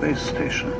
space station.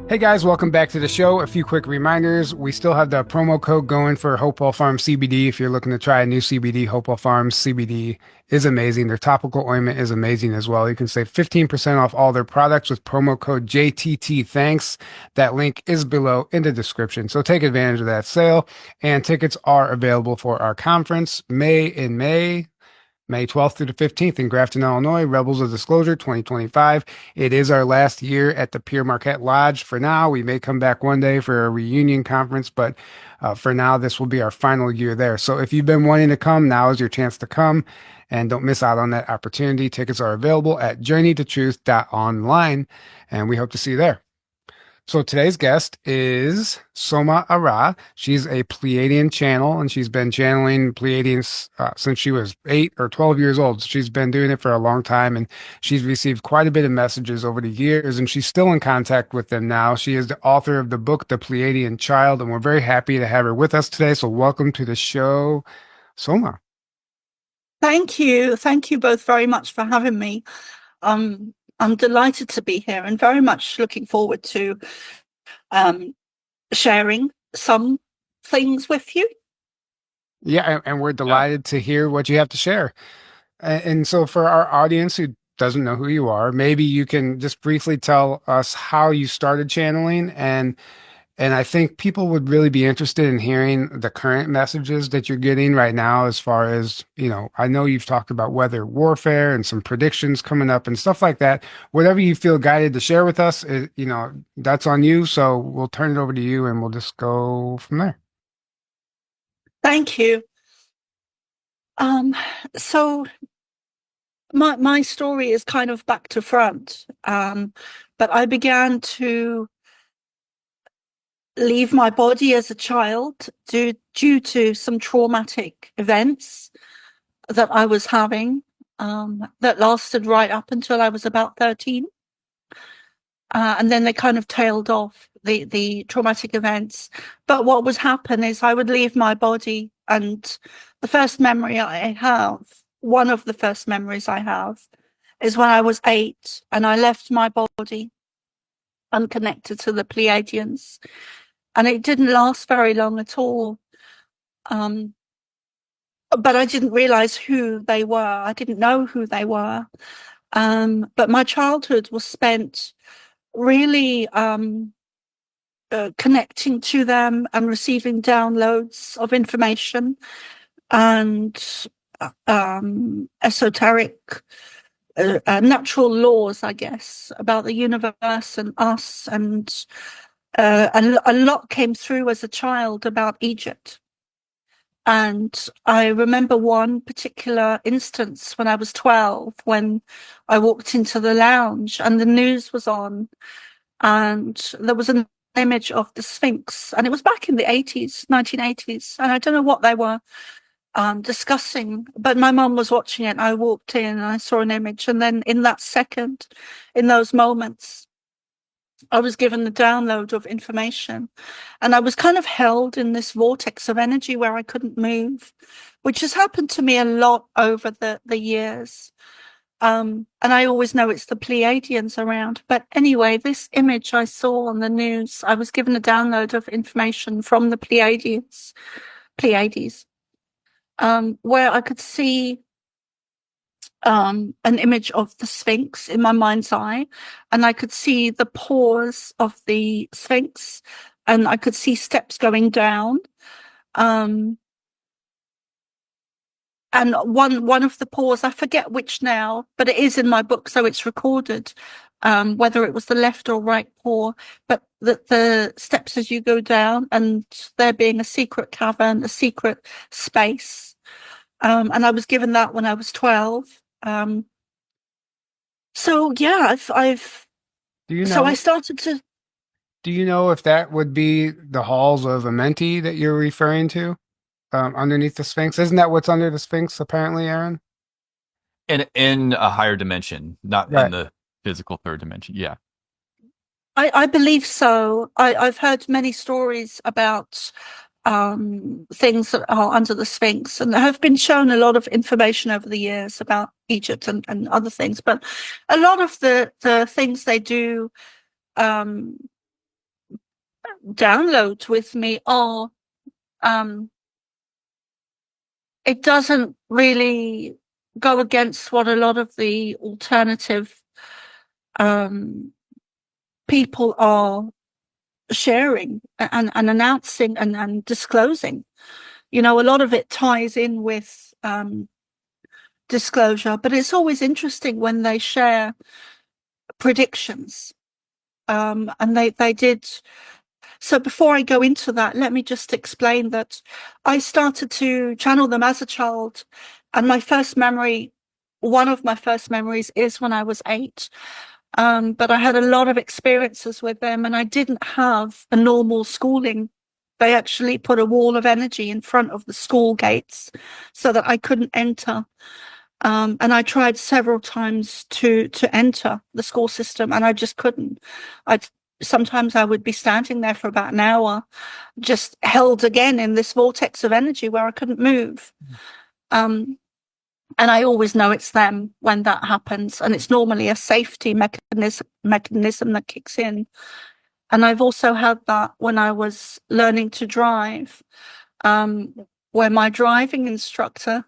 Hey guys, welcome back to the show. A few quick reminders. We still have the promo code going for Hopewell Farms CBD. If you're looking to try a new CBD, Hopewell Farms CBD is amazing. Their topical ointment is amazing as well. You can save 15% off all their products with promo code JTT. Thanks. That link is below in the description. So take advantage of that sale. And tickets are available for our conference May 12th through the 15th in Grafton, Illinois, Rebels of Disclosure 2025. It is our last year at the Pierre Marquette Lodge. For now, we may come back one day for a reunion conference, but for now, this will be our final year there. So if you've been wanting to come, now is your chance to come, and don't miss out on that opportunity. Tickets are available at journeytotruth.online, and we hope to see you there. So today's guest is Soma Arah. She's a Pleiadian channel, and she's been channeling Pleiadians since she was 8 or 12 years old. She's been doing it for a long time, and she's received quite a bit of messages over the years, and she's still in contact with them now. She is the author of the book, The Pleiadian Child, and we're very happy to have her with us today. So welcome to the show, Soma. Thank you. Thank you both very much for having me. I'm delighted to be here and very much looking forward to sharing some things with you. Yeah, and we're delighted to hear what you have to share. And so for our audience who doesn't know who you are, maybe you can just briefly tell us how you started channeling, and I think people would really be interested in hearing the current messages that you're getting right now as far as, I know you've talked about weather warfare and some predictions coming up and stuff like that. Whatever you feel guided to share with us, that's on you. So we'll turn it over to you and we'll just go from there. Thank you. So my story is kind of back to front, but I began to leave my body as a child due to some traumatic events that I was having that lasted right up until I was about 13. And then they kind of tailed off, the traumatic events. But what would happen is I would leave my body, and the first memory I have, one of the first memories I have, is when I was 8 and I left my body unconnected to the Pleiadians. And it didn't last very long at all. But I didn't realize who they were. I didn't know who they were. But my childhood was spent really connecting to them and receiving downloads of information and esoteric natural laws, I guess, about the universe and us, and a lot came through as a child about Egypt. And I remember one particular instance when I was 12, when I walked into the lounge and the news was on, and there was an image of the Sphinx, and it was back in the 80s, 1980s, and I don't know what they were discussing, but my mum was watching it, and I walked in and I saw an image, and then in that second, in those moments, I was given the download of information, and I was kind of held in this vortex of energy where I couldn't move, which has happened to me a lot over the years. And I always know it's the Pleiadians around. But anyway, this image I saw on the news, I was given a download of information from the Pleiades, where I could see an image of the Sphinx in my mind's eye, and I could see the pores of the Sphinx, and I could see steps going down. And one of the pores, I forget which now, but it is in my book, so it's recorded, whether it was the left or right paw, but the steps as you go down, and there being a secret cavern, a secret space. And I was given that when I was 12. So yeah, I've so I started to. Do you know if that would be the halls of Amenti that you're referring to, underneath the Sphinx? Isn't that what's under the Sphinx, apparently, Aaron? in a higher dimension, not in Right. the physical third dimension. Yeah. I believe so. I've heard many stories about things that are under the Sphinx, and there have been shown a lot of information over the years about Egypt and other things. But a lot of the things they do um, download with me are um, it doesn't really go against what a lot of the alternative um, people are sharing and announcing and disclosing. You know, a lot of it ties in with disclosure, but it's always interesting when they share predictions. And they did. So before I go into that, let me just explain that I started to channel them as a child. And my first memory, one of my first memories is when I was 8. But I had a lot of experiences with them, and I didn't have a normal schooling. They actually put a wall of energy in front of the school gates so that I couldn't enter. And I tried several times to enter the school system, and I just couldn't. I Sometimes I would be standing there for about an hour, just held again in this vortex of energy where I couldn't move. Um, and I always know it's them when that happens, and it's normally a safety mechanism that kicks in. And I've also had that when I was learning to drive, um, where my driving instructor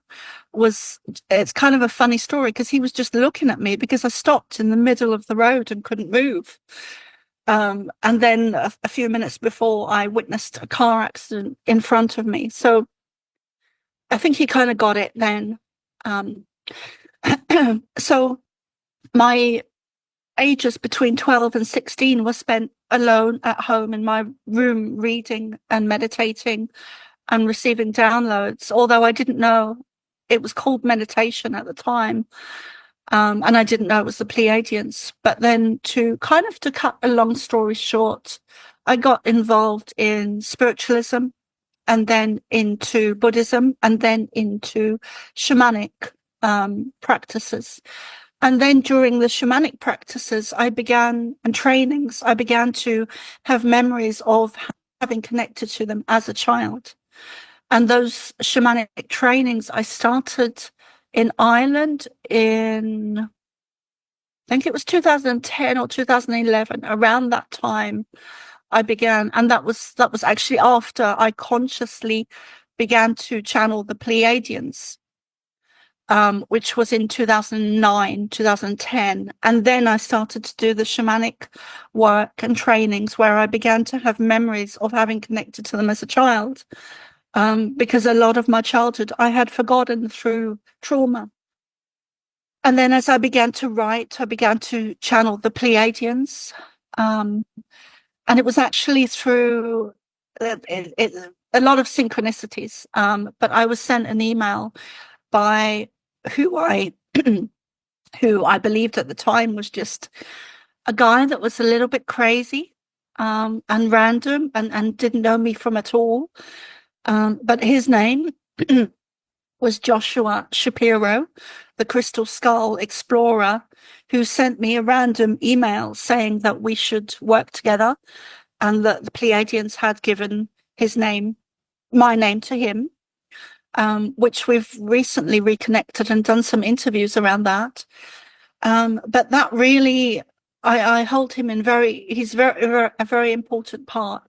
was, it's kind of a funny story because he was just looking at me because I stopped in the middle of the road and couldn't move. And then a few minutes before, I witnessed a car accident in front of me. So I think he kind of got it then. Um, so my ages between 12 and 16 were spent alone at home in my room, reading and meditating and receiving downloads, although I didn't know it was called meditation at the time. And I didn't know it was the Pleiadians. But then to cut a long story short, I got involved in spiritualism and then into Buddhism and then into shamanic practices. And then during the shamanic practices, and trainings, I began to have memories of having connected to them as a child. And those shamanic trainings, I started in Ireland in, I think it was 2010 or 2011. Around that time, I began, and that was actually after I consciously began to channel the Pleiadians, which was in 2009, 2010. And then I started to do the shamanic work and trainings where I began to have memories of having connected to them as a child. Because a lot of my childhood I had forgotten through trauma. And then as I began to write, I began to channel the Pleiadians. Um, and it was actually through a lot of synchronicities. But I was sent an email by who I who I believed at the time was just a guy that was a little bit crazy and random and didn't know me from at all. But his name was Joshua Shapiro, the Crystal Skull Explorer, who sent me a random email saying that we should work together and that the Pleiadians had given my name to him, which we've recently reconnected and done some interviews around that. But that really, I hold him he's a very important part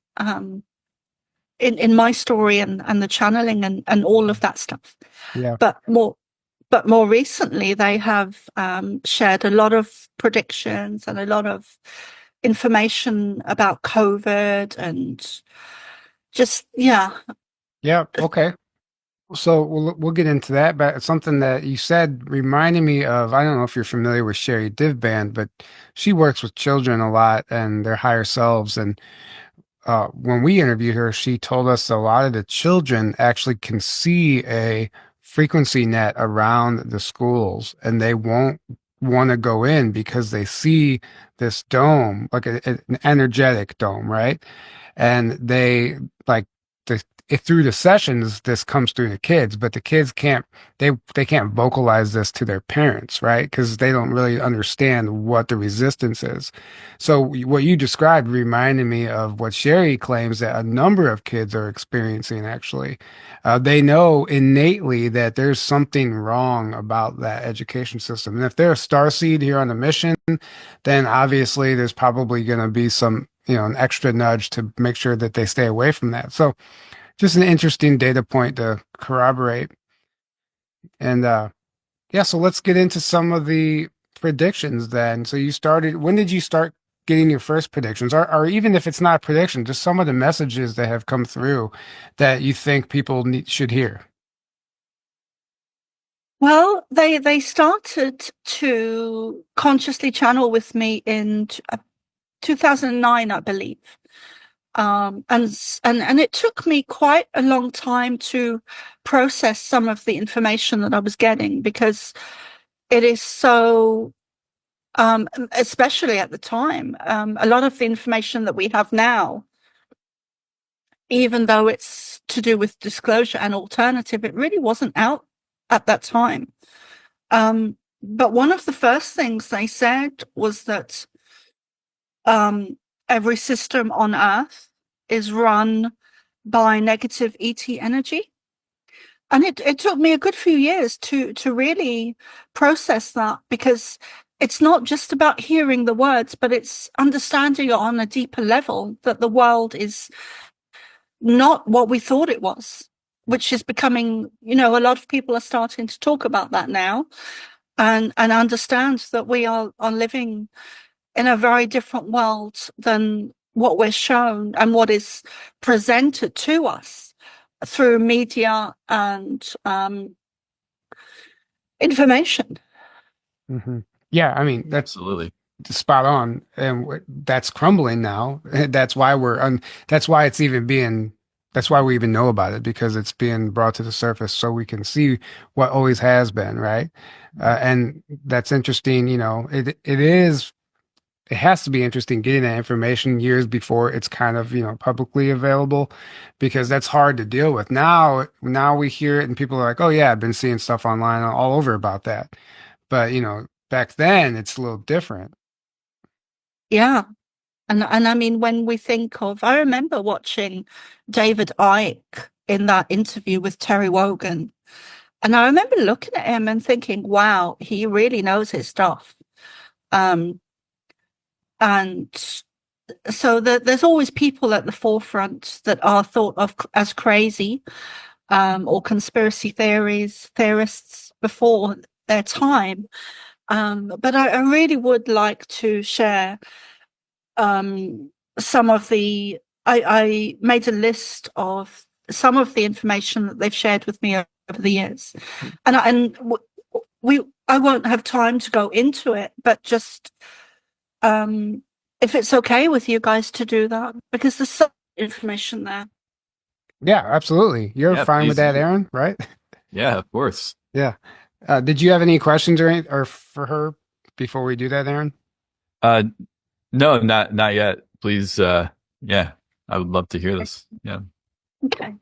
in my story and the channeling and all of that stuff. Yeah. But more recently, they have shared a lot of predictions and a lot of information about COVID and just, yeah. Yeah. Okay. So we'll get into that, but something that you said reminded me of, I don't know if you're familiar with Sherry Divband, but she works with children a lot and their higher selves. And when we interviewed her, she told us a lot of the children actually can see a frequency net around the schools and they won't want to go in because they see this dome, like an energetic dome, right? And they like the through the sessions, this comes through the kids, but the kids can't, they can't vocalize this to their parents, right? Because they don't really understand what the resistance is. So what you described reminded me of what Sherry claims that a number of kids are experiencing, actually. They know innately that there's something wrong about that education system. And if they're a starseed here on a mission, then obviously there's probably going to be some, an extra nudge to make sure that they stay away from that. So just an interesting data point to corroborate. And yeah, so let's get into some of the predictions then. So when did you start getting your first predictions? Or even if it's not a prediction, just some of the messages that have come through that you think people should hear. Well, they started to consciously channel with me in 2009, I believe. And it took me quite a long time to process some of the information that I was getting, because it is so, especially at the time, a lot of the information that we have now, even though it's to do with disclosure and alternative, it really wasn't out at that time. But one of the first things they said was that every system on Earth is run by negative ET energy. And it took me a good few years to really process that, because it's not just about hearing the words, but it's understanding on a deeper level that the world is not what we thought it was, which is becoming, a lot of people are starting to talk about that now, and understand that we are living in a very different world than what we're shown and what is presented to us through media and information. Mm-hmm. Yeah, I mean, that's Absolutely. spot on, and that's crumbling now. That's why that's why it's even being, that's why we even know about it, because it's being brought to the surface so we can see what always has been, right? And that's interesting. It has to be interesting getting that information years before it's kind of, publicly available, because that's hard to deal with. Now we hear it and people are like, oh yeah, I've been seeing stuff online all over about that. But, back then it's a little different. Yeah. And I mean, when we think of, I remember watching David Icke in that interview with Terry Wogan. And I remember looking at him and thinking, wow, he really knows his stuff. And so there's always people at the forefront that are thought of as crazy, or conspiracy theorists before their time. But I really would like to share some of I made a list of some of the information that they've shared with me over the years, and I won't have time to go into it, but just if it's okay with you guys to do that, because there's some information there. Yeah, absolutely. You're Yeah, fine with please that, do. Aaron, right? Yeah, of course. Yeah. Did you have any questions or for her before we do that, Aaron? Uh, no, not yet. Please, yeah, I would love to hear this. Yeah. Okay.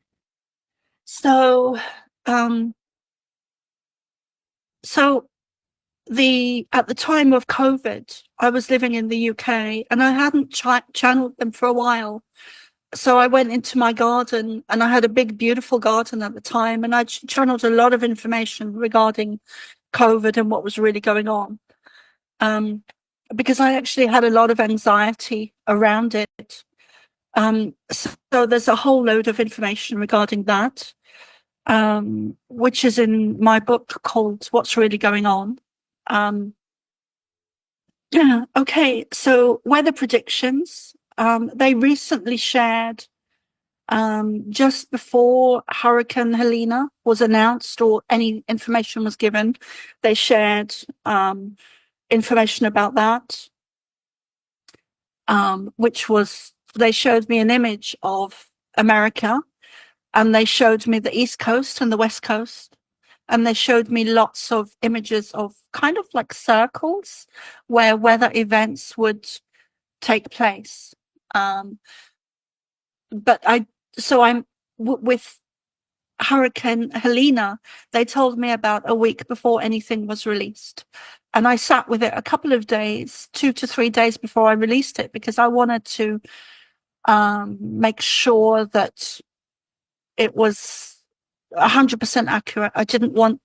So, so at the time of COVID, I was living in the UK and I hadn't channeled them for a while. So I went into my garden, and I had a big, beautiful garden at the time, and I channeled a lot of information regarding COVID and what was really going on. Because I actually had a lot of anxiety around it. So there's a whole load of information regarding that, which is in my book called What's Really Going On. Yeah. Okay. So weather predictions. They recently shared, just before Hurricane Helena was announced or any information was given, they shared information about that, which was, they showed me an image of America, and they showed me the East Coast and the West Coast. And they showed me lots of images of kind of like circles where weather events would take place. But I'm with Hurricane Helena, they told me about a week before anything was released. And I sat with it a couple of days, 2 to 3 days before I released it, because I wanted to make sure that it was 100% accurate. I didn't want,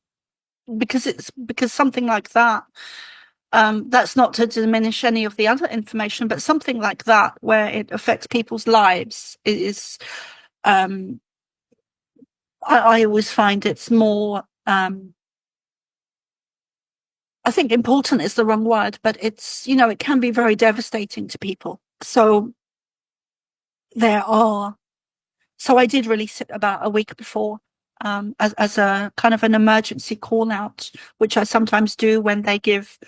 because something like that, that's not to diminish any of the other information, but something like that, where it affects people's lives, is, I always find it's more, I think important is the wrong word, but it's, it can be very devastating to people. So I did release it about a week before, as a kind of an emergency call out, which I sometimes do when they give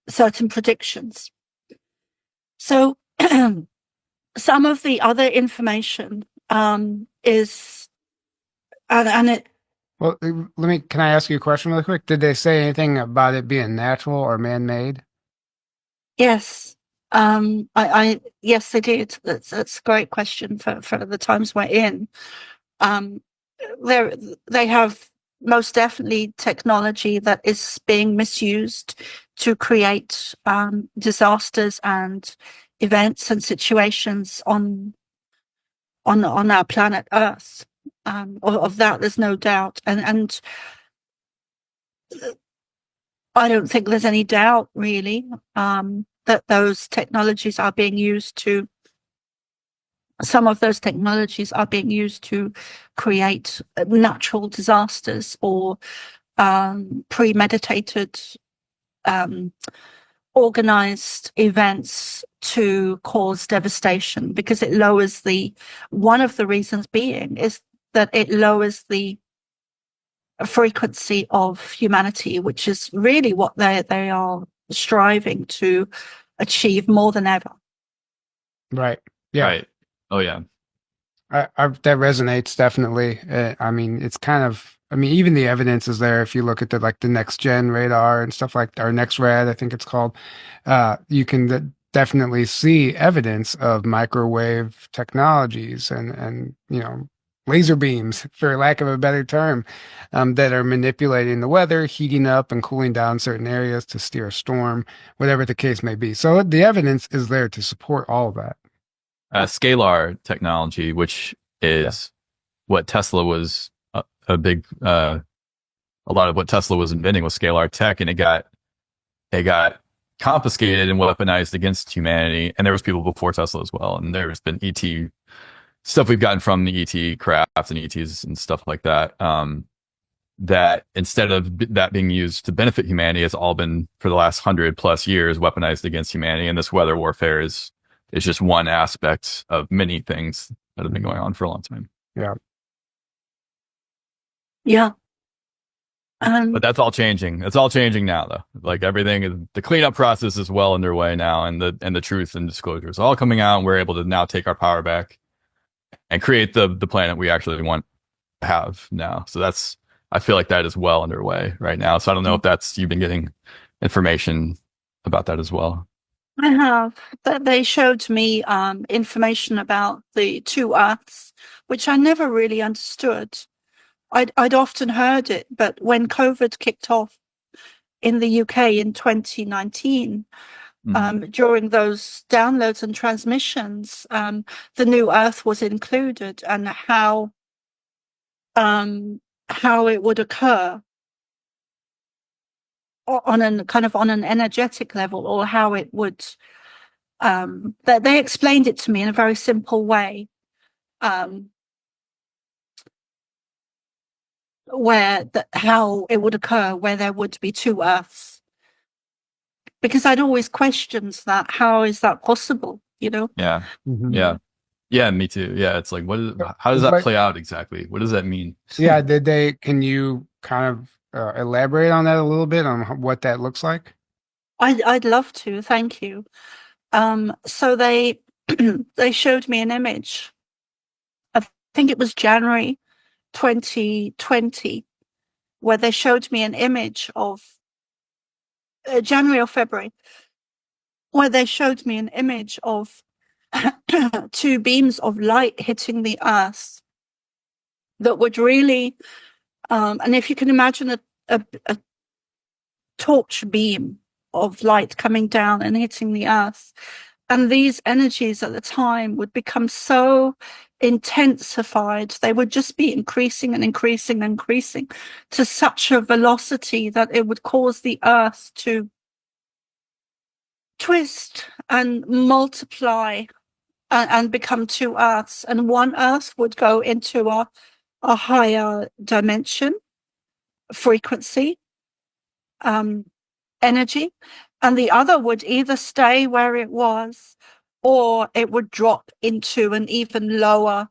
certain predictions. So some of the other information is, and it. Well, can I ask you a question really quick? Did they say anything about it being natural or man-made? Yes. Yes, they did. That's a great question for the times we're in. They have most definitely technology that is being misused to create disasters and events and situations on our planet Earth. Of that, there's no doubt, and I don't think there's any doubt really that those technologies are being used to. Some of those technologies are being used to create natural disasters or premeditated, organized events to cause devastation, because it lowers one of the reasons being is that it lowers the frequency of humanity, which is really what they are striving to achieve more than ever. Right. Yeah. Right. Oh yeah. That resonates definitely. I mean, it's kind of, even the evidence is there. If you look at the next gen radar and stuff like, or next red, I think it's called, you can definitely see evidence of microwave technologies and laser beams, for lack of a better term, that are manipulating the weather, heating up and cooling down certain areas to steer a storm, whatever the case may be. So the evidence is there to support all of that. Scalar technology, which is what Tesla was a big, a lot of what Tesla was inventing was scalar tech, and it got confiscated and weaponized against humanity. And there was people before Tesla as well, and there's been ET stuff we've gotten from the ET craft and ETs and stuff like that. That instead of that being used to benefit humanity, it's all been for the last 100+ years weaponized against humanity. And this weather warfare is just one aspect of many things that have been going on for a long time. Yeah. Yeah. But that's all changing. It's all changing now, though. Like everything, the cleanup process is well underway now, and the truth and disclosure is all coming out, and we're able to now take our power back and create the planet we actually want to have now. So I feel like that is well underway right now. So I don't know if you've been getting information about that as well. I have. They showed me information about the two Earths, which I never really understood. I'd often heard it, but when COVID kicked off in the UK in 2019, during those downloads and transmissions, the new Earth was included, and how it would occur on an energetic level, or how it would. They explained it to me in a very simple way. How it would occur, where there would be two Earths, because I'd always questioned that. How is that possible? Yeah. Mm-hmm. Yeah, me too. Yeah, it's like, how does that play out exactly? What does that mean? Yeah, can you kind of elaborate on that a little bit, on what that looks like? I'd love to, thank you. So they they showed me an image. I think it was January 2020, where they showed me an image of January or February, where they showed me an image of two beams of light hitting the Earth. that would really, and if you can imagine a torch beam of light coming down and hitting the earth, and these energies at the time would become so intensified, they would just be increasing and increasing and increasing to such a velocity that it would cause the earth to twist and multiply and become two earths, and one earth would go into a higher dimension, frequency, energy, and the other would either stay where it was or it would drop into an even lower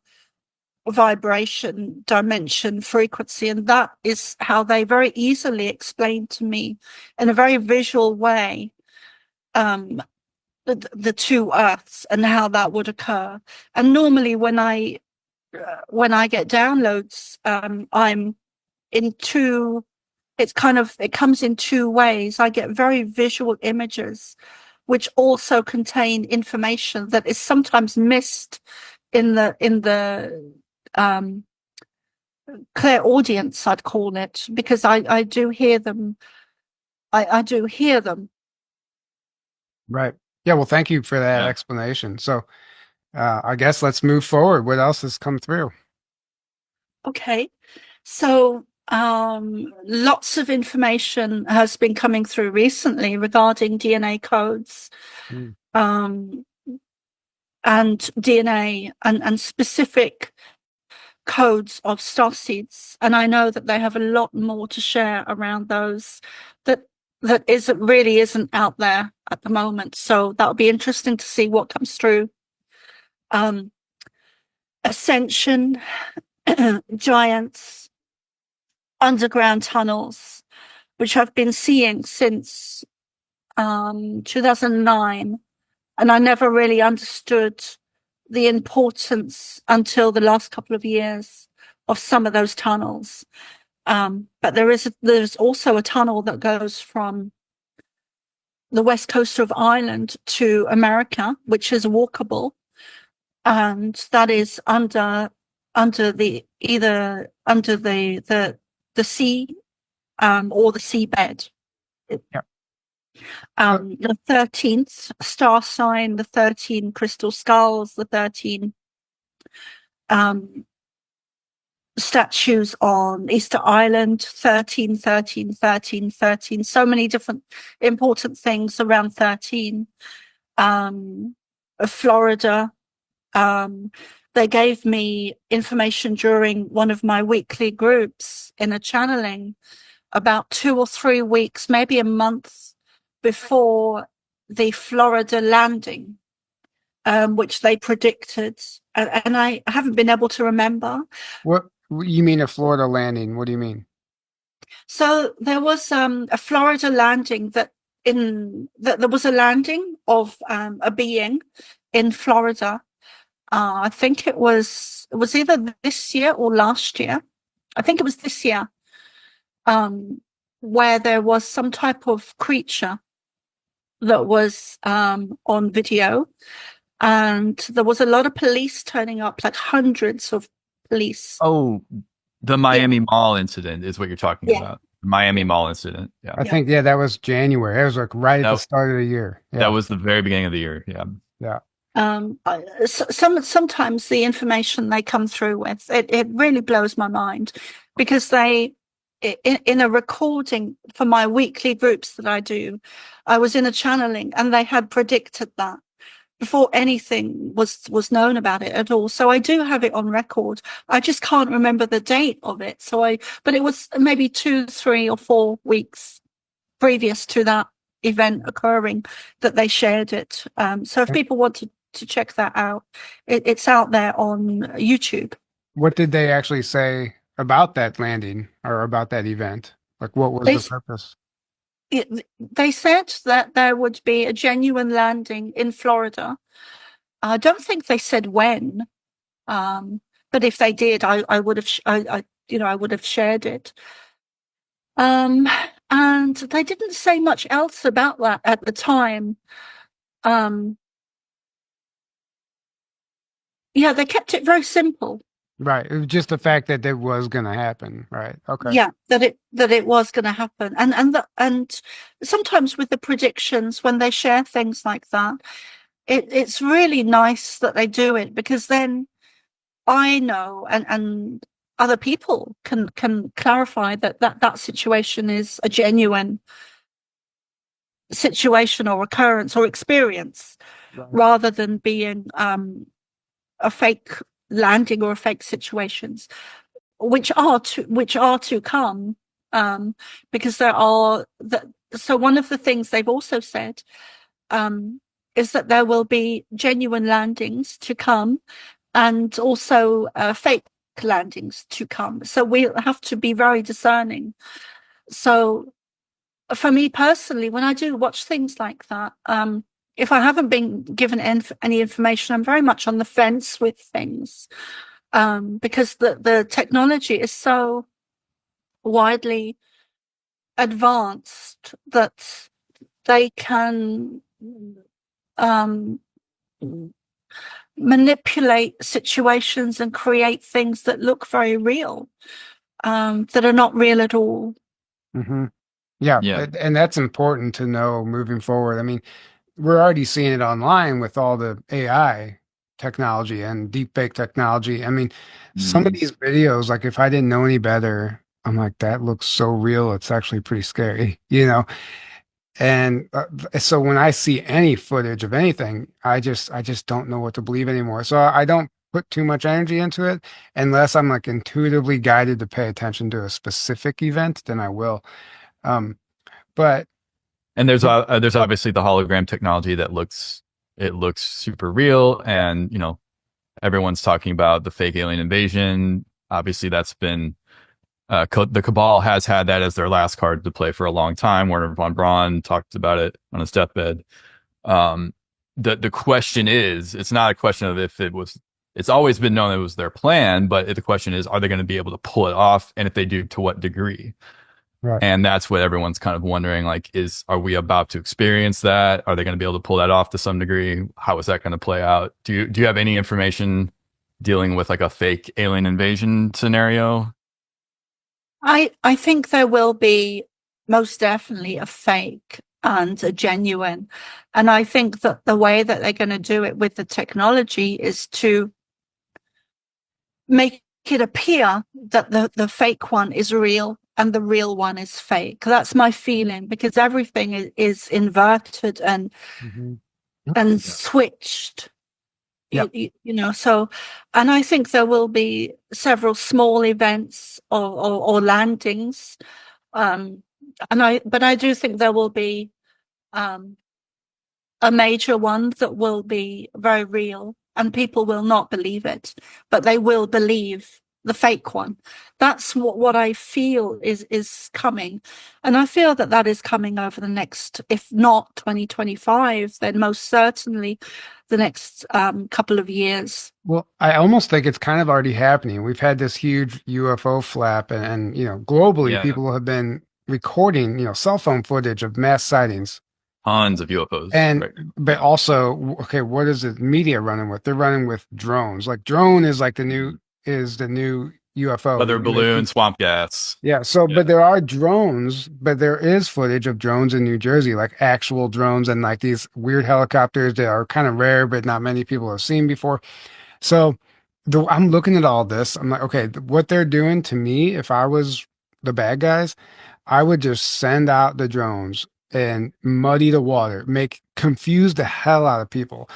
vibration, dimension, frequency. And that is how they very easily explained to me in a very visual way the two earths and how that would occur. And normally when I get downloads, I'm in two, it comes in two ways. I get very visual images which also contain information that is sometimes missed in the clairaudience, I'd call it, because I do hear them. I do hear them. Right. Yeah. Well, thank you for that explanation. So I guess let's move forward. What else has come through? Okay. So lots of information has been coming through recently regarding DNA codes, and DNA and specific codes of starseeds. And I know that they have a lot more to share around those that really isn't out there at the moment. So that'll be interesting to see what comes through. Ascension, giants, underground tunnels, which I've been seeing since 2009, and I never really understood the importance until the last couple of years of some of those tunnels. But there's also a tunnel that goes from the west coast of Ireland to America, which is walkable, and that is under the sea or the seabed. Yeah. The 13th star sign, the 13 crystal skulls, the 13 statues on Easter Island, 13, 13, 13, 13, so many different important things around 13. Florida, they gave me information during one of my weekly groups in a channeling about 2 or 3 weeks, maybe a month before the Florida landing, which they predicted. And I haven't been able to remember. What you mean a Florida landing? What do you mean? So there was a Florida landing that there was a landing of a being in Florida. I think it was either this year or last year. I think it was this year, where there was some type of creature that was on video, and there was a lot of police turning up, like hundreds of police. Oh, the Miami Mall incident is what you're talking about. Miami Mall incident. Yeah. I think, that was January. It was like right at the start of the year. Yeah. That was the very beginning of the year. Yeah. Yeah. Sometimes the information they come through with, it really blows my mind, because they, in a recording for my weekly groups that I do, I was in a channeling and they had predicted that before anything was known about it at all. So I do have it on record. I just can't remember the date of it. But it was maybe 2, 3, or 4 weeks previous to that event occurring that they shared it. So if people want to check that out, it's out there on YouTube. What did they actually say about that landing or about that event? Like, what was the purpose? They said that there would be a genuine landing in Florida. I don't think they said when, but if they did, I would have, I would have shared it. And they didn't say much else about that at the time. They kept it very simple. Right. It was just the fact that it was going to happen. Right. Okay. Yeah, that it was going to happen, and sometimes with the predictions when they share things like that, it's really nice that they do it, because then I know, and other people can clarify that situation is a genuine situation or occurrence or experience, Right. rather than being a fake landing or a fake situations, which are to come, because there are so one of the things they've also said, is that there will be genuine landings to come, and also fake landings to come. So we'll have to be very discerning. So for me personally, when I do watch things like that, if I haven't been given any information, I'm very much on the fence with things, because the technology is so widely advanced that they can um, manipulate situations and create things that look very real, that are not real at all. Mm-hmm. Yeah. Yeah. And that's important to know moving forward. I mean, we're already seeing it online with all the AI technology and deepfake technology. I mean, some of Mhm. these videos, like if I didn't know any better, I'm like, that looks so real. It's actually pretty scary, you know? And so when I see any footage of anything, I just don't know what to believe anymore. So I don't put too much energy into it unless I'm like intuitively guided to pay attention to a specific event, then I will. Um, but And there's obviously the hologram technology that looks super real, and everyone's talking about the fake alien invasion. Obviously, that's been the Cabal has had that as their last card to play for a long time. Werner von Braun talked about it on his deathbed. Um, the question is, it's not a question of if it was. It's always been known it was their plan, but the question is, are they going to be able to pull it off? And if they do, to what degree? right. And that's what everyone's kind of wondering, like, are we about to experience that? Are they going to be able to pull that off to some degree? How is that going to play out? Do you have any information dealing with like a fake alien invasion scenario? I think there will be most definitely a fake and a genuine. And I think that the way that they're going to do it with the technology is to make it appear that the fake one is real and the real one is fake. That's my feeling, because everything is inverted Mm-hmm. and Yeah. switched. Yep. So, and I think there will be several small events or landings, but I do think there will be um, a major one that will be very real, and people will not believe it, but they will believe the fake one. That's what I feel is coming, and I feel that is coming over the next, if not 2025, then most certainly the next couple of years. Well, I almost think it's kind of already happening. We've had this huge UFO flap, and globally, Yeah. people have been recording, cell phone footage of mass sightings. Tons of UFOs, And right? but also, okay, what is the media running with? They're running with drones. Like drone is like the new UFO. Weather balloon, swamp gas. Yeah, so Yeah. but there are drones, but there is footage of drones in New Jersey, like actual drones and like these weird helicopters that are kind of rare, but not many people have seen before. So I'm looking at all this. I'm like, okay, what they're doing to me, if I was the bad guys, I would just send out the drones and muddy the water, confuse the hell out of people.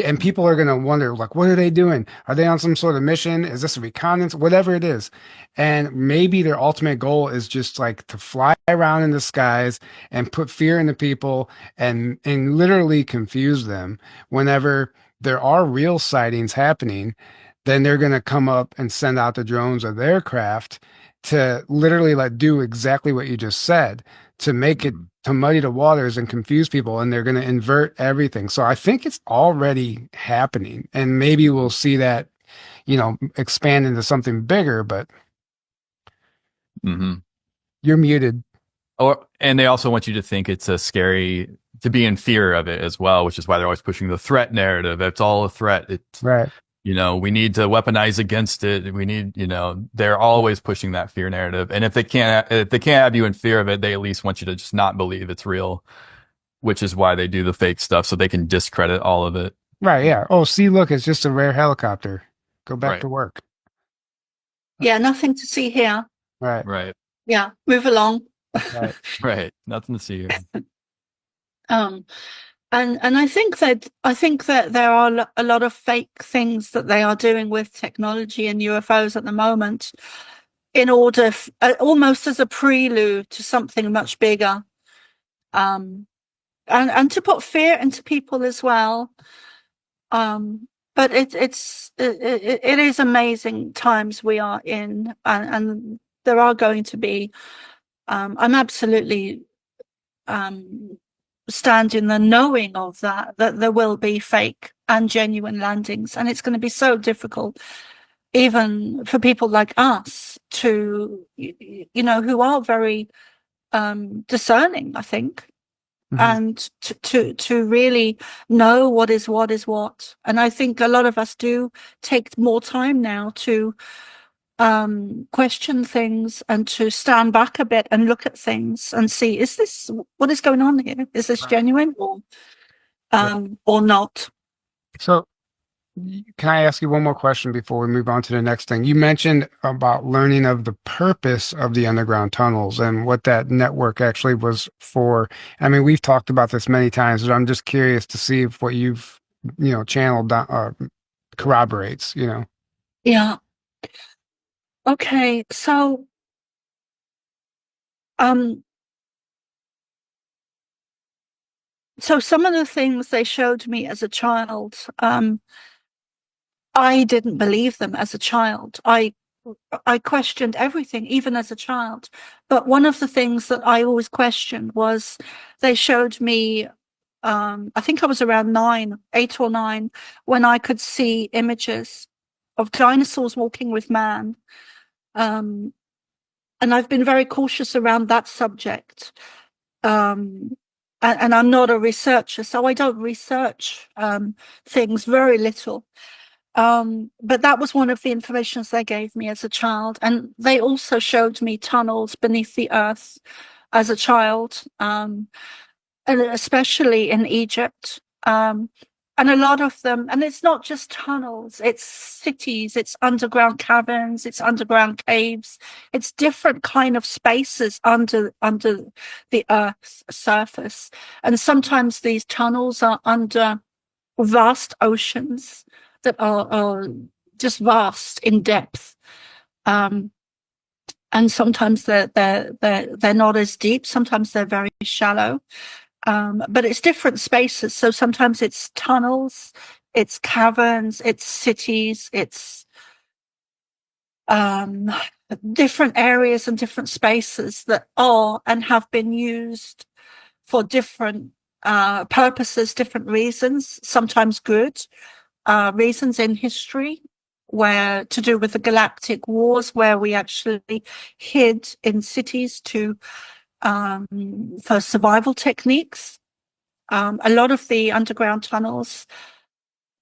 And people are going to wonder, like, what are they doing? Are they on some sort of mission? Is this a reconnaissance? Whatever it is. And maybe their ultimate goal is just like to fly around in the skies and put fear into people and literally confuse them whenever there are real sightings happening. Then they're going to come up and send out the drones of their craft to literally like do exactly what you just said, to make it, to muddy the waters and confuse people, and they're going to invert everything. So I think it's already happening, and maybe we'll see that expand into something bigger. But Mm-hmm. you're muted. And they also want you to think it's a scary, to be in fear of it as well, which is why they're always pushing the threat narrative. It's all a threat. Right. we need to weaponize against it. We need, they're always pushing that fear narrative. And if they can't have you in fear of it, they at least want you to just not believe it's real, which is why they do the fake stuff so they can discredit all of it. Right, yeah. Oh, see, look, it's just a rare helicopter. Go back Right. to work. Yeah, nothing to see here. Right. Right. Yeah, move along. Right. Right. Nothing to see here. And I think that there are a lot of fake things that they are doing with technology and UFOs at the moment, in order almost as a prelude to something much bigger, and to put fear into people as well. But it is amazing times we are in, and there are going to be. I'm absolutely stand in the knowing of that there will be fake and genuine landings, and it's going to be so difficult, even for people like us, to who are very discerning, I think. Mhm. And to really know what is what. And I think a lot of us do take more time now to question things and to stand back a bit and look at things and see, is this what is going on here? Is this genuine or not? So, can I ask you one more question before we move on to the next thing? You mentioned about learning of the purpose of the underground tunnels and what that network actually was for. I mean, we've talked about this many times, but I'm just curious to see if what you've, channeled corroborates, Yeah. Okay. So, some of the things they showed me as a child, I didn't believe them as a child. I questioned everything, even as a child. But one of the things that I always questioned was they showed me, I think I was around 8 or 9, when I could see images of dinosaurs walking with man. And I've been very cautious around that subject. And I'm not a researcher, so I don't research things, very little. But that was one of the informations they gave me as a child. And they also showed me tunnels beneath the earth as a child, and especially in Egypt. And a lot of them, and it's not just tunnels, it's cities, it's underground caverns, it's underground caves, it's different kind of spaces under the earth's surface. And sometimes these tunnels are under vast oceans that are just vast in depth, and sometimes they're not as deep. Sometimes they're very shallow, but it's different spaces. So sometimes it's tunnels, it's caverns, it's cities, it's different areas and different spaces that are and have been used for different purposes, different reasons, sometimes good reasons in history, where to do with the galactic wars, where we actually hid in cities for survival techniques. A lot of the underground tunnels,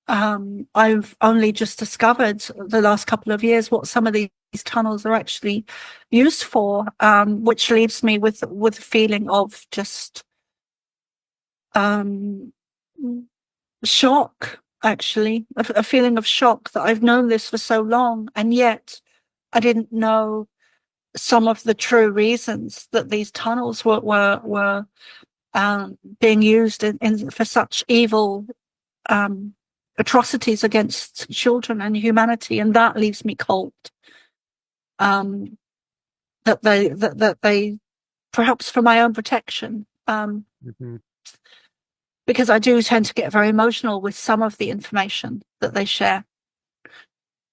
I've only just discovered the last couple of years what some of these tunnels are actually used for, which leaves me with a feeling of just shock. Actually, a feeling of shock that I've known this for so long, and yet I didn't know some of the true reasons that these tunnels were being used for such evil atrocities against children and humanity, and that leaves me cold. That they perhaps for my own protection. Mm-hmm. Because I do tend to get very emotional with some of the information that they share.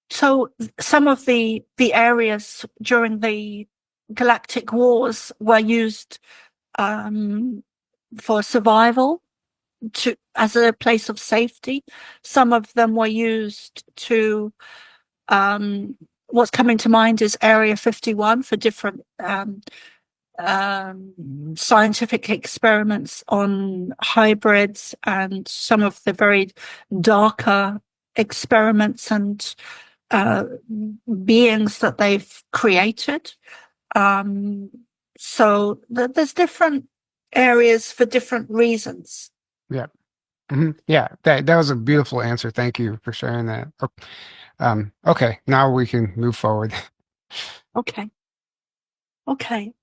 So some of the areas during the galactic wars were used for survival, as a place of safety. Some of them were used to, what's coming to mind is Area 51 for different scientific experiments on hybrids and some of the very darker experiments and beings that they've created. So there's different areas for different reasons. Yeah. Yeah, that was a beautiful answer. Thank you for sharing that. Okay, now we can move forward. Okay.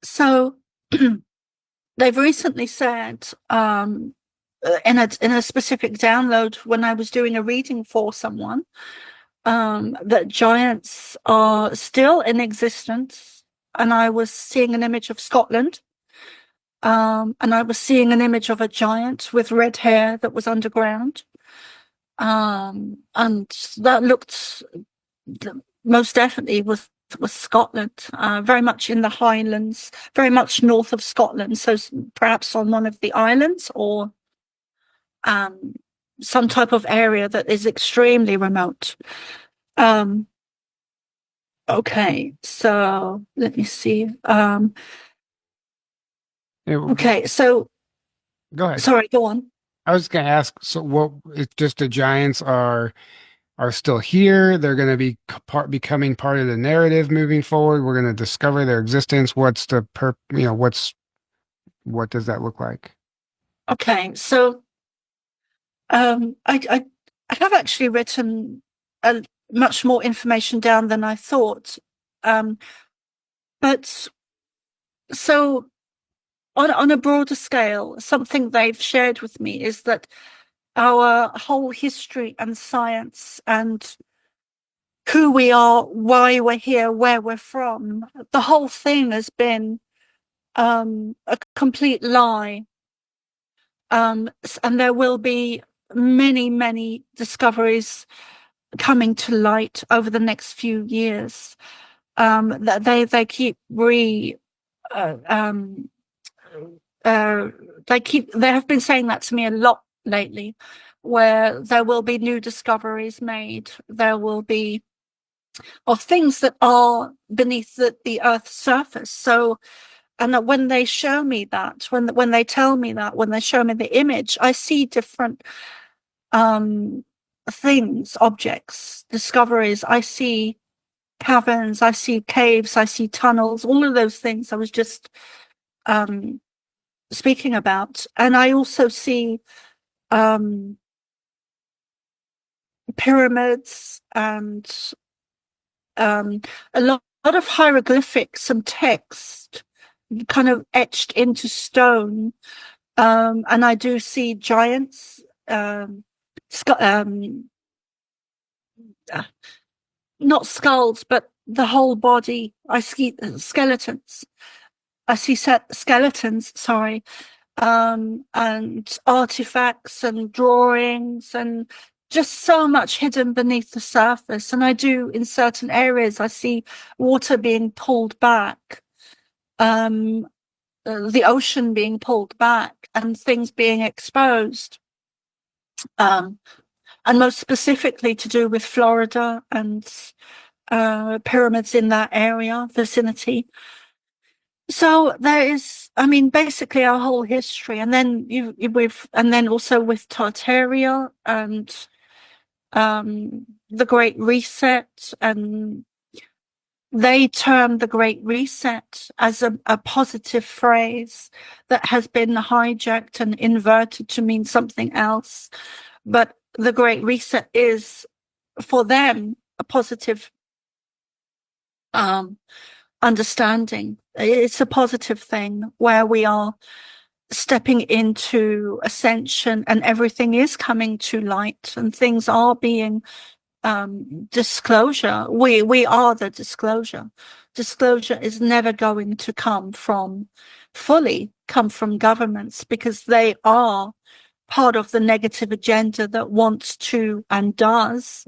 So they've recently said in a specific download when I was doing a reading for someone that giants are still in existence, and I was seeing an image of Scotland. And I was seeing an image of a giant with red hair that was underground. And that looked most definitely was Scotland, very much in the Highlands, very much north of Scotland. So perhaps on one of the islands, or some type of area that is extremely remote. Okay, so let me see. Okay, so go ahead. Sorry, go on. I was going to ask, so what, it's just the giants are still here. They're going to be becoming part of the narrative moving forward. We're going to discover their existence. What's the what does that look like? Okay, so I have actually written much more information down than I thought. But so on a broader scale, something they've shared with me is that our whole history and science and who we are, why we're here, where we're from, the whole thing has been a complete lie. And there will be many, many discoveries coming to light over the next few years. They keep they have been saying that to me a lot lately, where there will be new discoveries made. There will be of things that are beneath the Earth's surface. So, and when they show me that, when they tell me that, when they show me the image, I see different things, objects, discoveries. I see caverns, I see caves, I see tunnels, all of those things I was just speaking about. And I also see pyramids and a lot of hieroglyphics and text kind of etched into stone. And I do see giants, not skulls, but the whole body. I see skeletons. I see skeletons, sorry, and artifacts and drawings and just so much hidden beneath the surface. And I do, in certain areas, I see water being pulled back, the ocean being pulled back, and things being exposed. And most specifically to do with Florida and pyramids in that area, vicinity. So there is, I mean, basically our whole history, and then and then also with Tartaria and the Great Reset, and they term the Great Reset as a positive phrase that has been hijacked and inverted to mean something else. But the Great Reset is, for them, a positive understanding. It's a positive thing where we are stepping into ascension and everything is coming to light and things are being disclosure. We are the disclosure. Disclosure is never going to come from governments, because they are part of the negative agenda that wants to and does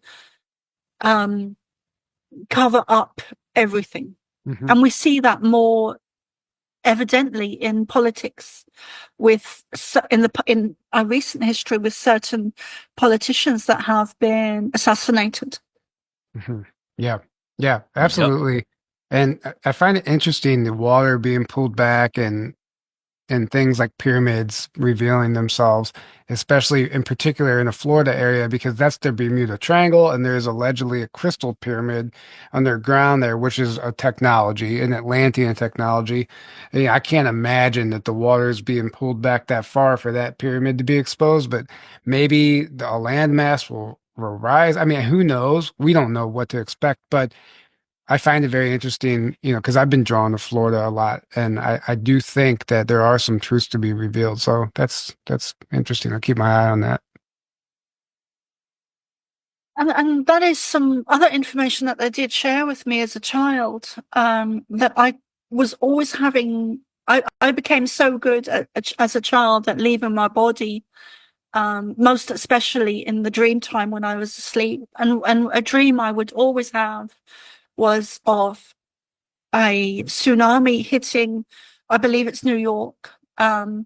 cover up everything. Mm-hmm. And we see that more evidently in politics, in our recent history, with certain politicians that have been assassinated. Mm-hmm. Yeah, absolutely. Yep. And I find it interesting, the water being pulled back, and and things like pyramids revealing themselves, especially in particular in the Florida area, because that's the Bermuda Triangle, and there's allegedly a crystal pyramid underground there, which is a technology, an Atlantean technology. And, I can't imagine that the water is being pulled back that far for that pyramid to be exposed, but maybe a landmass will rise. I mean, who knows? We don't know what to expect, but I find it very interesting, because I've been drawn to Florida a lot, and I do think that there are some truths to be revealed. So that's interesting. I'll keep my eye on that. And that is some other information that they did share with me as a child, that I was always having. I became so good as a child at leaving my body, most especially in the dream time when I was asleep. And a dream I would always have was of a tsunami hitting, I believe it's New York. And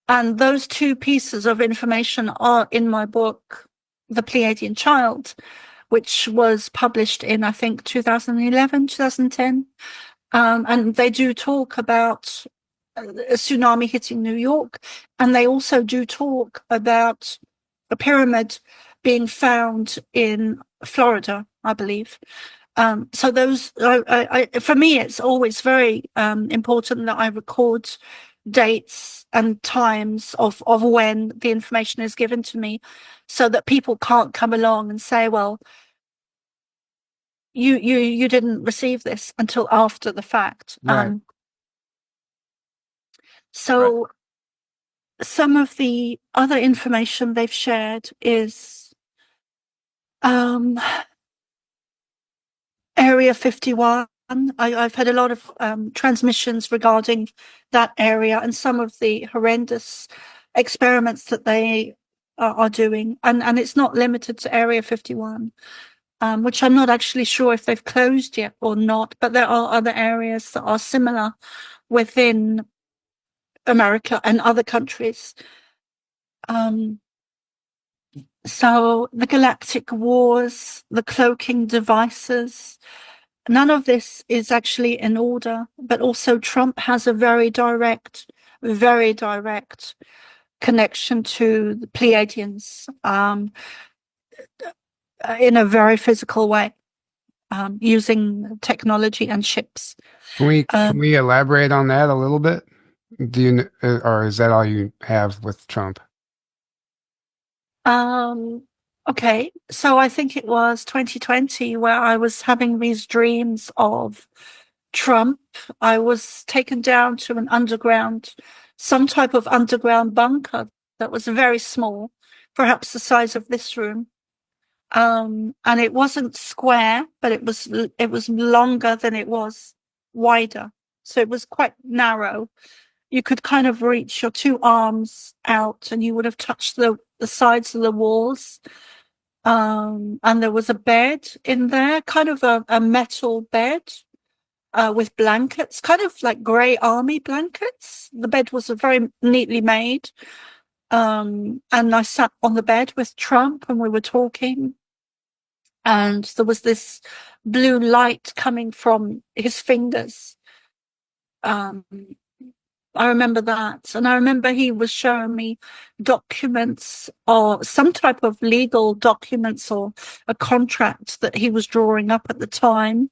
those two pieces of information are in my book, The Pleiadian Child, which was published in, I think, 2011, 2010. And they do talk about a tsunami hitting New York. And they also do talk about a pyramid being found in Florida, I believe. So those, for me, it's always very important that I record dates and times of when the information is given to me, so that people can't come along and say, well, you didn't receive this until after the fact. Right. So Right. some of the other information they've shared is Area 51. I've had a lot of transmissions regarding that area and some of the horrendous experiments that they are doing. And it's not limited to Area 51, which I'm not actually sure if they've closed yet or not, but there are other areas that are similar within America and other countries. So the galactic wars, the cloaking devices, none of this is actually in order, but also Trump has a very direct connection to the Pleiadians, in a very physical way, using technology and ships. Can we elaborate on that a little bit? Or is that all you have with Trump? Okay, so I think it was 2020 where I was having these dreams of Trump. I was taken down to some type of underground bunker that was very small, perhaps the size of this room. And it wasn't square, but it was longer than it was wider. So it was quite narrow. You could kind of reach your two arms out and you would have touched the sides of the walls. And there was a bed in there, kind of a metal bed, with blankets, kind of like grey army blankets. The bed was very neatly made. And I sat on the bed with Trump and we were talking. And there was this blue light coming from his fingers. I remember that. And I remember he was showing me documents or some type of legal documents or a contract that he was drawing up at the time.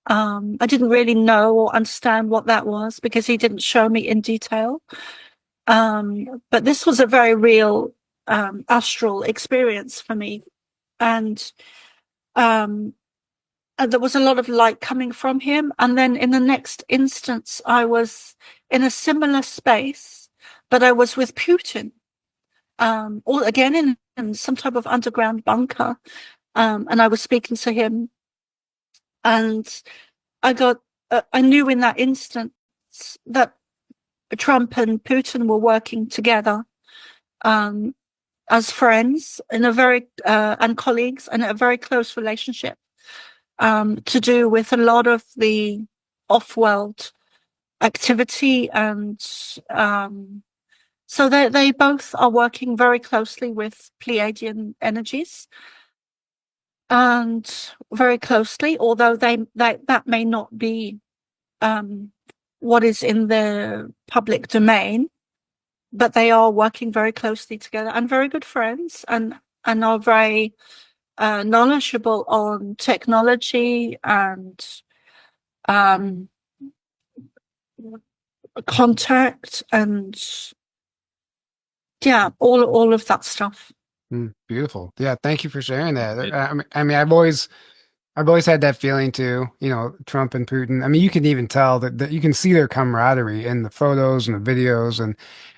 I didn't really know or understand what that was because he didn't show me in detail. But this was a very real astral experience for me. And there was a lot of light coming from him. And then in the next instance, I was in a similar space, but I was with Putin, all again in some type of underground bunker. And I was speaking to him, and I knew in that instance that Trump and Putin were working together, as friends in a very, and colleagues, and a very close relationship. To do with a lot of the off-world activity, and so they both are working very closely with Pleiadian energies, and very closely, although that may not be what is in the public domain, but they are working very closely together and very good friends, and are very knowledgeable on technology and contact and all of that stuff. Beautiful. Yeah, thank you for sharing that. I mean, I've always had that feeling too, Trump and Putin. I mean, you can even tell that you can see their camaraderie in the photos and the videos,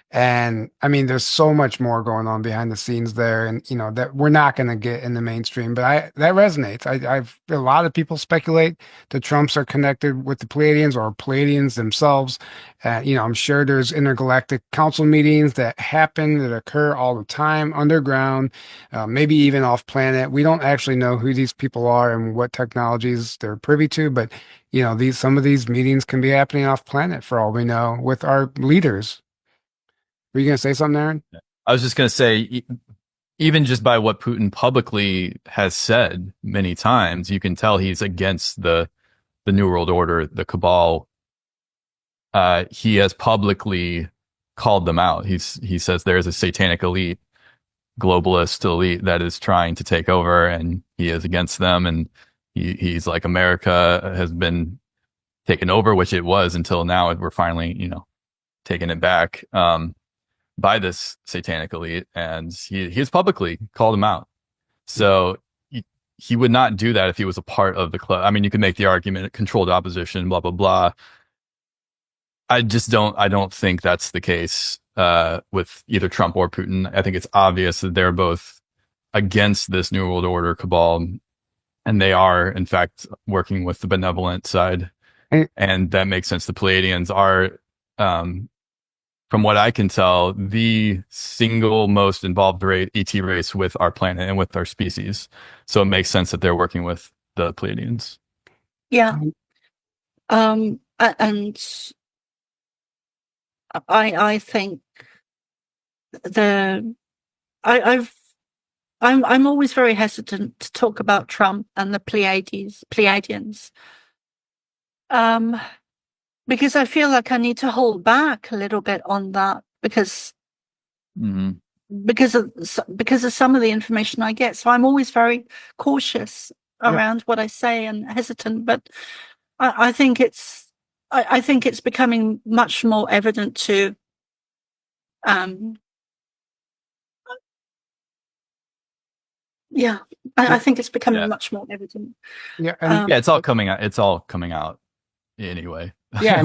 and I mean, there's so much more going on behind the scenes there, and that we're not going to get in the mainstream. But that resonates. I've a lot of people speculate the Trumps are connected with the Pleiadians or Pleiadians themselves. I'm sure there's intergalactic council meetings that occur all the time underground, maybe even off planet. We don't actually know who these people are and what technologies they're privy to, but some of these meetings can be happening off planet for all we know with our leaders. Were you going to say something, Aaron? I was just going to say, even just by what Putin publicly has said many times, you can tell he's against the New World Order, the cabal. He has publicly called them out. He says there's a satanic elite, globalist elite that is trying to take over, and he is against them. And he's like, America has been taken over, which it was until now. We're finally, taking it back. By this satanic elite, and he has publicly called him out. So he would not do that if he was a part of the club. I mean, you could make the argument controlled opposition, blah blah blah. I don't think that's the case with either Trump or Putin. I think it's obvious that they're both against this New World Order cabal, and they are in fact working with the benevolent side, and that makes sense. The Pleiadians are from what I can tell, the single most involved ET race with our planet and with our species. So it makes sense that they're working with the Pleiadians. Yeah. And I think I'm always very hesitant to talk about Trump and the Pleiadians. Because I feel like I need to hold back a little bit on that because of some of the information I get. So I'm always very cautious around what I say and hesitant. But I think it's becoming much more evident to I think it's becoming much more evident. It's all coming out. It's all coming out anyway. Yeah,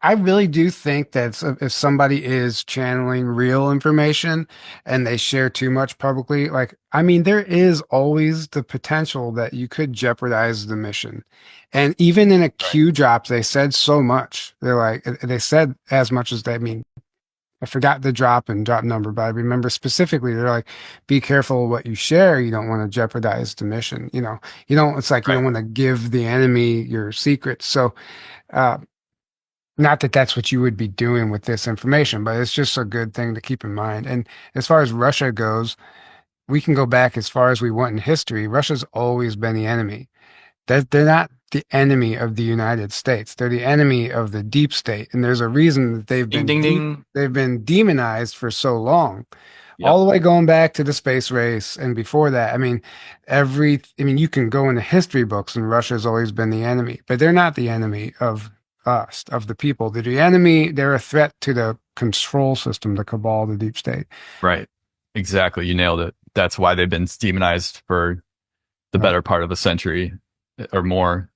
I really do think that if somebody is channeling real information and they share too much publicly, there is always the potential that you could jeopardize the mission. And even in a Q drop, they said so much. They said as much as I forgot the drop number, but I remember specifically they're like, be careful what you share. You don't want to jeopardize the mission. You don't want to give the enemy your secrets. So, not that that's what you would be doing with this information, but it's just a good thing to keep in mind. And as far as Russia goes, we can go back as far as we want in history. Russia's always been the enemy. They're not the enemy of the United States. They're the enemy of the deep state. And there's a reason that they've been demonized for so long, all the way going back to the space race. And before that, you can go into history books and Russia's always been the enemy, but they're not the enemy of us, of the people. They're the enemy. They're a threat to the control system, the cabal, the deep state. Right. Exactly. You nailed it. That's why they've been demonized for the better part of a century or more,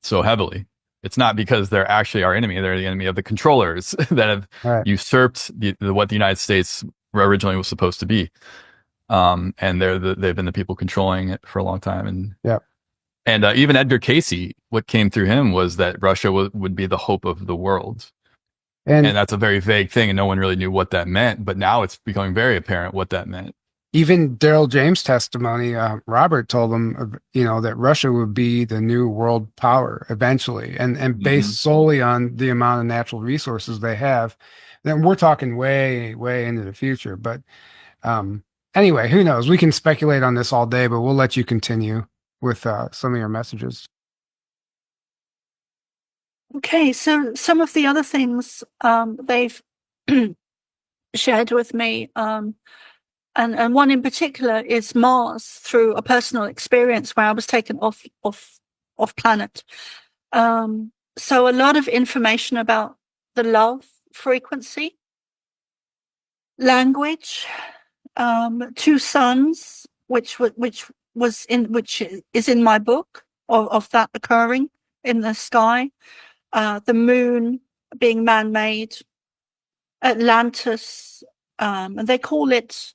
so heavily. It's not because they're actually our enemy. They're the enemy of the controllers that have usurped what the United States originally was supposed to be. And they've been the people controlling it for a long time. And even Edgar Cayce, what came through him was that Russia would be the hope of the world. And that's a very vague thing, and no one really knew what that meant. But now it's becoming very apparent what that meant. Even Daryl James' testimony, Robert told him, that Russia would be the new world power eventually, and based solely on the amount of natural resources they have. Then we're talking way, way into the future. But anyway, who knows? We can speculate on this all day, but we'll let you continue with some of your messages. Okay, so some of the other things they've shared with me, and one in particular is Mars, through a personal experience where I was taken off planet. So a lot of information about the love frequency, language, two suns, which is in my book of that occurring in the sky, the moon being man-made, Atlantis, and they call it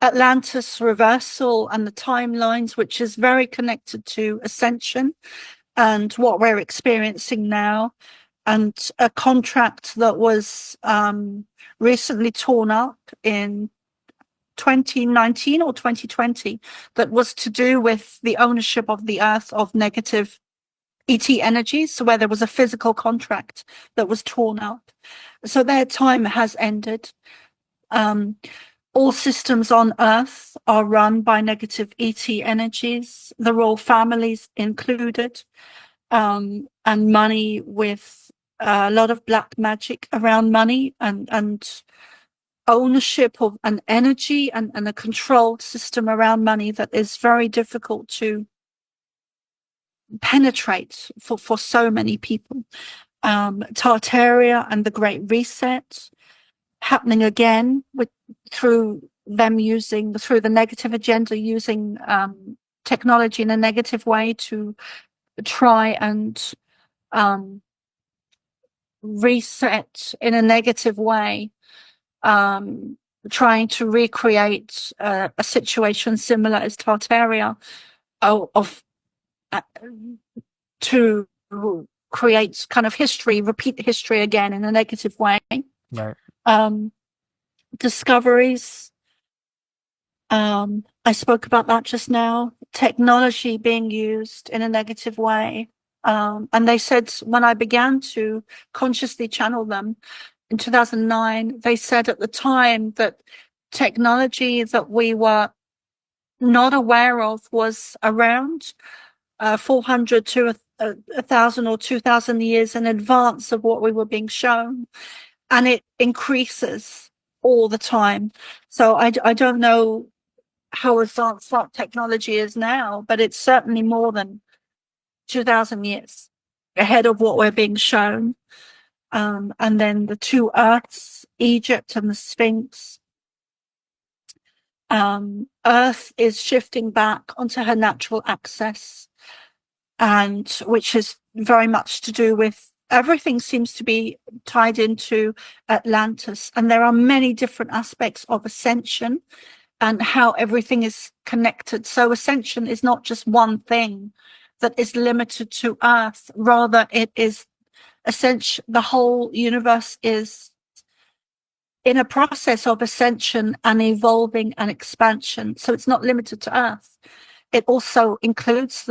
Atlantis reversal and the timelines, which is very connected to ascension and what we're experiencing now, and a contract that was recently torn up in 2019 or 2020 that was to do with the ownership of the earth of negative ET energies, so where there was a physical contract that was torn up. So their time has ended. All systems on Earth are run by negative ET energies, the royal families included, and money, with a lot of black magic around money and ownership of an energy and a controlled system around money that is very difficult to penetrate for so many people. Tartaria and the Great Reset happening again through the negative agenda, using technology in a negative way to try and reset in a negative way, trying to recreate a situation similar as Tartaria, to create kind of repeat history again in a negative way. Right. Discoveries, I spoke about that just now. Technology being used in a negative way. And they said when I began to consciously channel them in 2009, they said at the time that technology that we were not aware of was around 400 to 1,000 or 2,000 years in advance of what we were being shown. And it increases all the time. So I don't know how advanced that technology is now, but it's certainly more than 2,000 years ahead of what we're being shown. And then the two Earths, Egypt and the Sphinx. Earth is shifting back onto her natural axis, and which is very much to do with everything seems to be tied into Atlantis. And there are many different aspects of ascension and how everything is connected. So ascension is not just one thing that is limited to Earth. Rather, it is ascension. The whole universe is in a process of ascension and evolving and expansion. So it's not limited to Earth. It also includes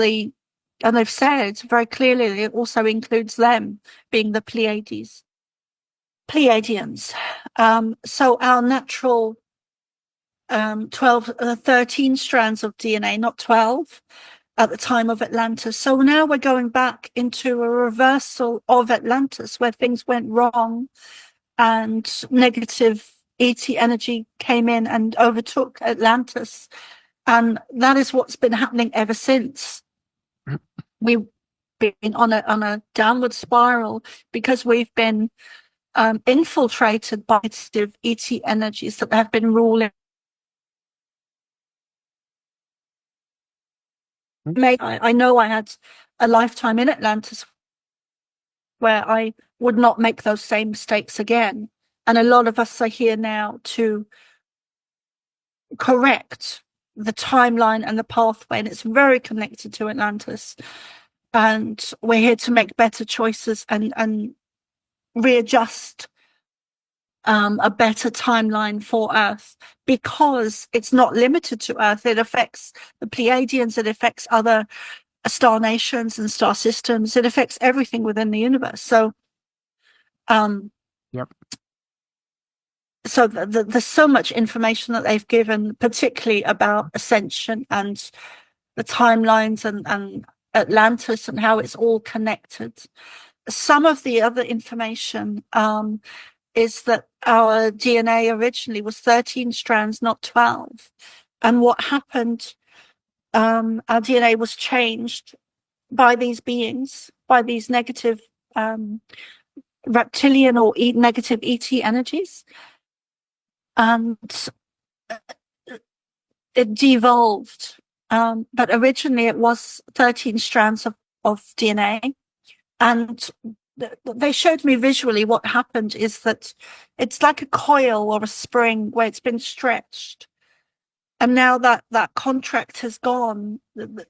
and they've said very clearly, it also includes them being the Pleiadians. So our natural 13 strands of DNA, not 12 at the time of Atlantis. So now we're going back into a reversal of Atlantis where things went wrong and negative ET energy came in and overtook Atlantis. And that is what's been happening ever since. We've been on a downward spiral because we've been infiltrated by negative ET energies that have been ruling. I know I had a lifetime in Atlantis where I would not make those same mistakes again. And a lot of us are here now to correct the timeline and the pathway, and it's very connected to Atlantis. And we're here to make better choices and readjust a better timeline for Earth, because it's not limited to Earth. It affects the Pleiadians, it affects other star nations and star systems, it affects everything within the universe. So Yep. So there's so much information that they've given, particularly about ascension and the timelines and Atlantis and how it's all connected. some of the other information is that our DNA originally was 13 strands, not 12. And what happened, our DNA was changed by these beings, by these negative reptilian or negative ET energies. And it devolved. But originally it was 13 strands of DNA. And they showed me visually what happened is that it's like a coil or a spring where it's been stretched. And now that contract has gone,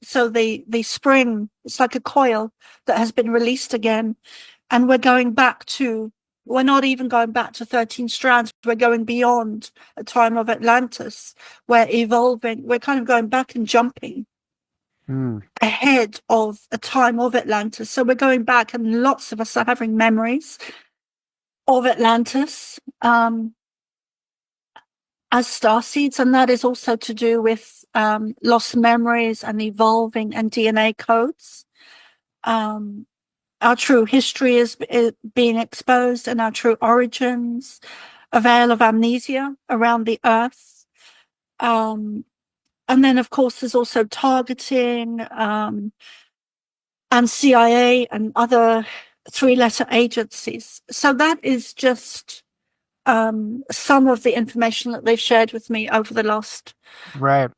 so the spring, it's like a coil that has been released again. And we're not even going back to 13 strands. We're going beyond a time of Atlantis. We're evolving. We're kind of going back and jumping ahead of a time of Atlantis. So we're going back, and lots of us are having memories of Atlantis as starseeds, and that is also to do with lost memories and evolving and DNA codes. Our true history is being exposed, and our true origins, a veil of amnesia around the earth. And then, of course, there's also targeting and CIA and other three-letter agencies. So that is just some of the information that they've shared with me over the last. Right.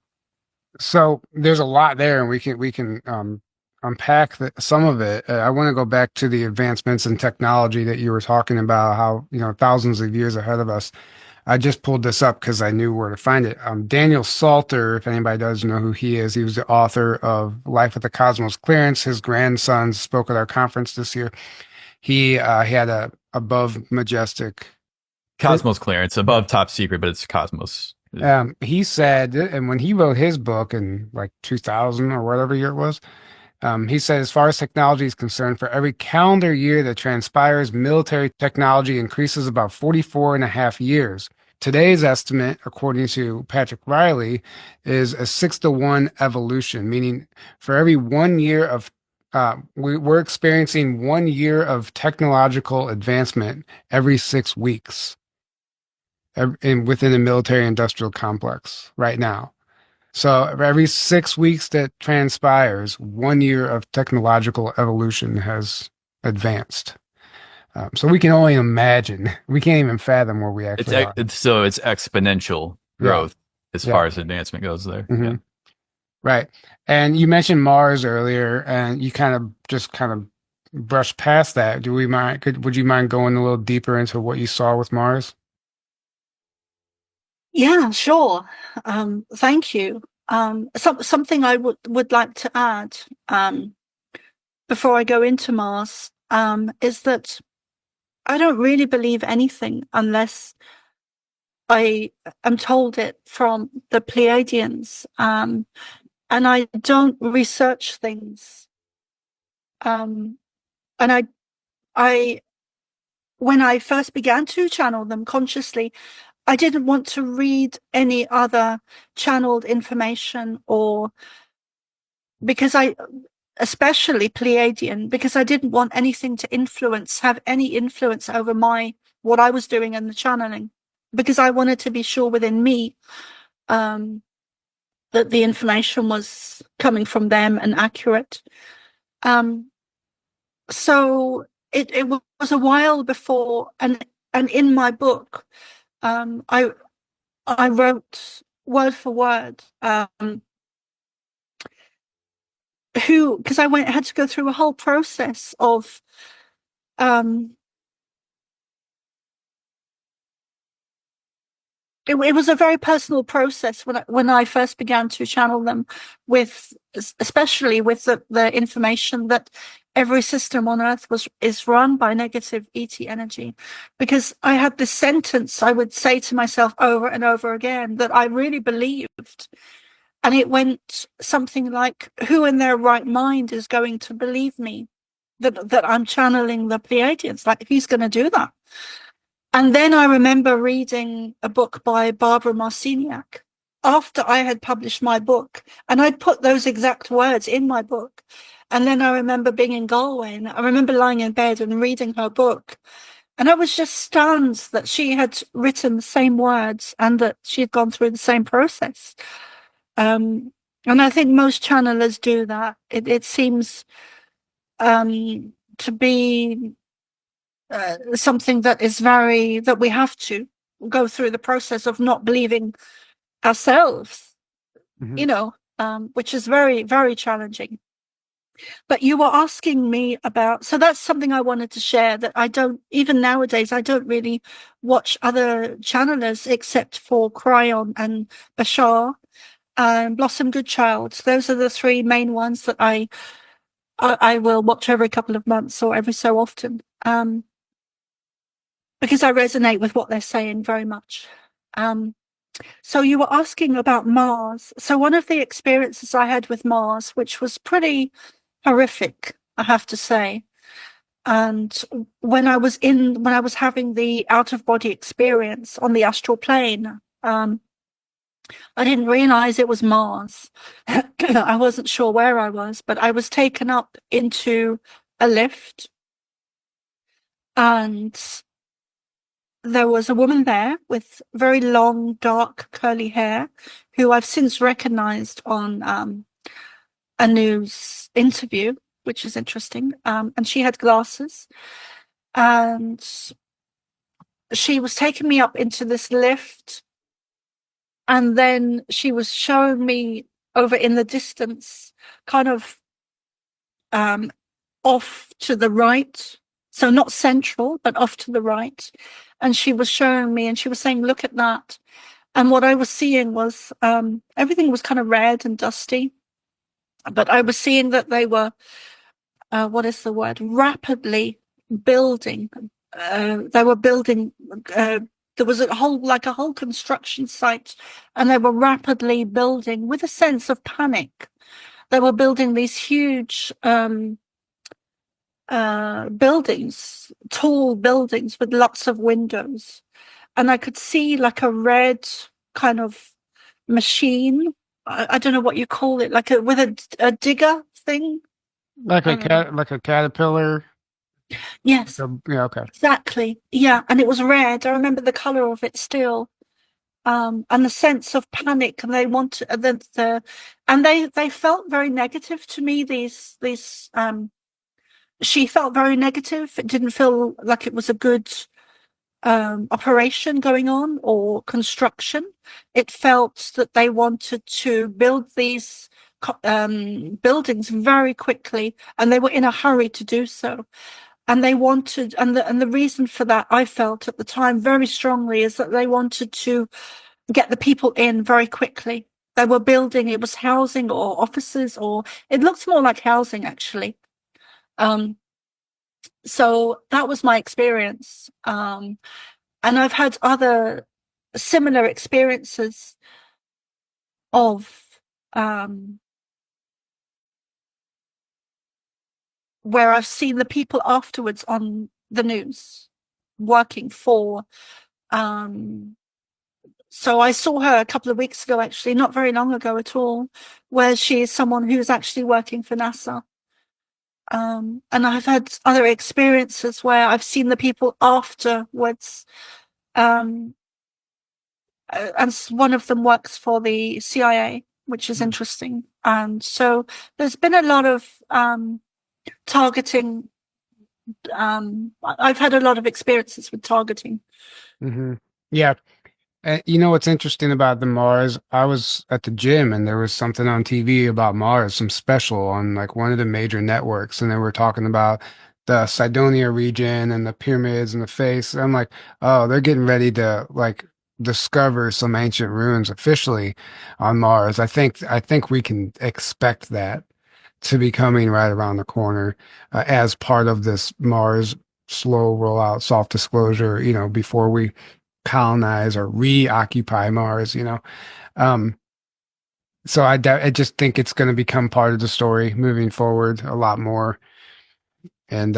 So there's a lot there, and we can unpack some of it. I want to go back to the advancements in technology that you were talking about, how, thousands of years ahead of us. I just pulled this up because I knew where to find it. Daniel Salter, if anybody does know who he is, he was the author of Life with the Cosmos Clearance. His grandson spoke at our conference this year. He had a above majestic Cosmos clearance, above top secret, but it's Cosmos. He said, and when he wrote his book in like 2000 or whatever year it was, he said, as far as technology is concerned, for every calendar year that transpires, military technology increases about 44 and a half years. Today's estimate, according to Patrick Riley, is a 6-to-1 evolution, meaning for every 1 year of we're experiencing 1 year of technological advancement every 6 weeks within the military industrial complex right now. So every 6 weeks that transpires, 1 year of technological evolution has advanced. So we can only imagine. We can't even fathom where we actually are. So it's exponential growth as far as advancement goes there. Mm-hmm. Yeah. Right. And you mentioned Mars earlier, and you kind of brushed past that. Would you mind going a little deeper into what you saw with Mars? Yeah, sure. Thank you. Something I would like to add before I go into Mars is that I don't really believe anything unless I am told it from the Pleiadians, and I don't research things. And I when I first began to channel them consciously, I didn't want to read any other channeled information, especially Pleiadian, because I didn't want anything to have any influence over what I was doing in the channeling, because I wanted to be sure within me that the information was coming from them and accurate. So it was a while before, and in my book, I wrote word for word because I had to go through a whole process of it was a very personal process when I first began to channel them, especially with the information that every system on Earth is run by negative ET energy, because I had this sentence I would say to myself over and over again that I really believed. And it went something like, who in their right mind is going to believe me that I'm channeling the Pleiadians? Like, who's going to do that? And then I remember reading a book by Barbara Marciniak after I had published my book, and I'd put those exact words in my book. And then I remember being in Galway, and I remember lying in bed and reading her book. And I was just stunned that she had written the same words and that she had gone through the same process. And I think most channelers do that. It seems to be something that we have to go through the process of not believing ourselves, which is very, very challenging. But you were asking me about, so that's something I wanted to share, that I don't, even nowadays, I don't really watch other channelers except for Cryon and Bashar and Blossom Goodchild. Those are the three main ones that I will watch every couple of months or every so often, because I resonate with what they're saying very much. So you were asking about Mars. So one of the experiences I had with Mars, which was pretty horrific, I have to say. And when I was having the out-of-body experience on the astral plane, I didn't realize it was Mars. I wasn't sure where I was, but I was taken up into a lift, and there was a woman there with very long, dark, curly hair, who I've since recognized on a news interview, which is interesting. And she had glasses, and she was taking me up into this lift, and then she was showing me over in the distance, kind of off to the right, so not central, but off to the right. And she was showing me, and she was saying, "Look at that." And what I was seeing was everything was kind of red and dusty, but I was seeing that they were, what is the word, rapidly building. They were building, there was a whole construction site, and they were rapidly building with a sense of panic. They were building these huge buildings, tall buildings with lots of windows. And I could see like a red kind of machine. I don't know what you call it, like with a digger thing. Like a caterpillar. Yes, Yeah, okay. exactly. Yeah, and it was red. I remember the color of it still. And the sense of panic, and they wanted and they felt very negative to me. She felt very negative. It didn't feel like it was a good operation going on or construction. It felt that they wanted to build these buildings very quickly, and they were in a hurry to do so. And they wanted, and the reason for that, I felt at the time very strongly, is that they wanted to get the people in very quickly. They were building, it was housing or offices, or it looks more like housing, actually. So that was my experience. And I've had other similar experiences of where I've seen the people afterwards on the news working for. So I saw her a couple of weeks ago, actually, not very long ago at all, where she is someone who's actually working for NASA. And I've had other experiences where I've seen the people afterwards. And one of them works for the CIA, which is interesting. And so there's been a lot of targeting. I've had a lot of experiences with targeting. Mm-hmm. Yeah. You know what's interesting about the Mars? I was at the gym and there was something on TV about Mars, some special on like one of the major networks, and they were talking about the Cydonia region and the pyramids and the face. I'm like, oh, they're getting ready to like discover some ancient ruins officially on Mars. I think we can expect that to be coming right around the corner as part of this Mars slow rollout, soft disclosure, before we colonize or reoccupy Mars, So I just think it's going to become part of the story moving forward a lot more. And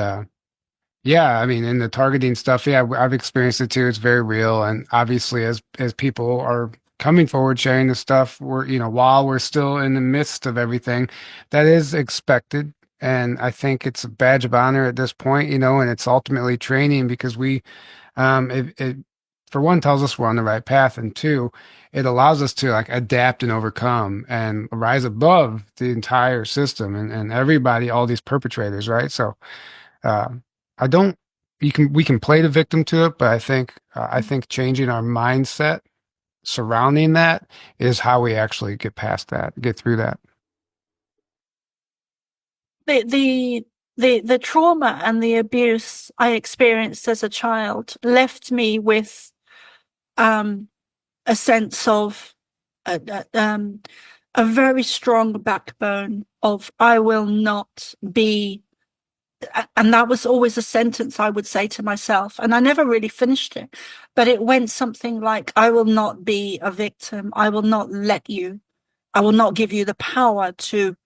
yeah, I mean, in the targeting stuff, yeah, I've experienced it too. It's very real. And obviously, as people are coming forward, sharing this stuff, while we're still in the midst of everything, that is expected. And I think it's a badge of honor at this point, and it's ultimately training because it for one tells us we're on the right path, and two, it allows us to like adapt and overcome and rise above the entire system and everybody, all these perpetrators, right? So, uh, I don't, we can play the victim to it, but I think changing our mindset surrounding that is how we actually get past that, get through that. The trauma and the abuse I experienced as a child left me with a sense of a very strong backbone of I will not be, and that was always a sentence I would say to myself, and I never really finished it, but it went something like, I will not be a victim. I will not give you the power to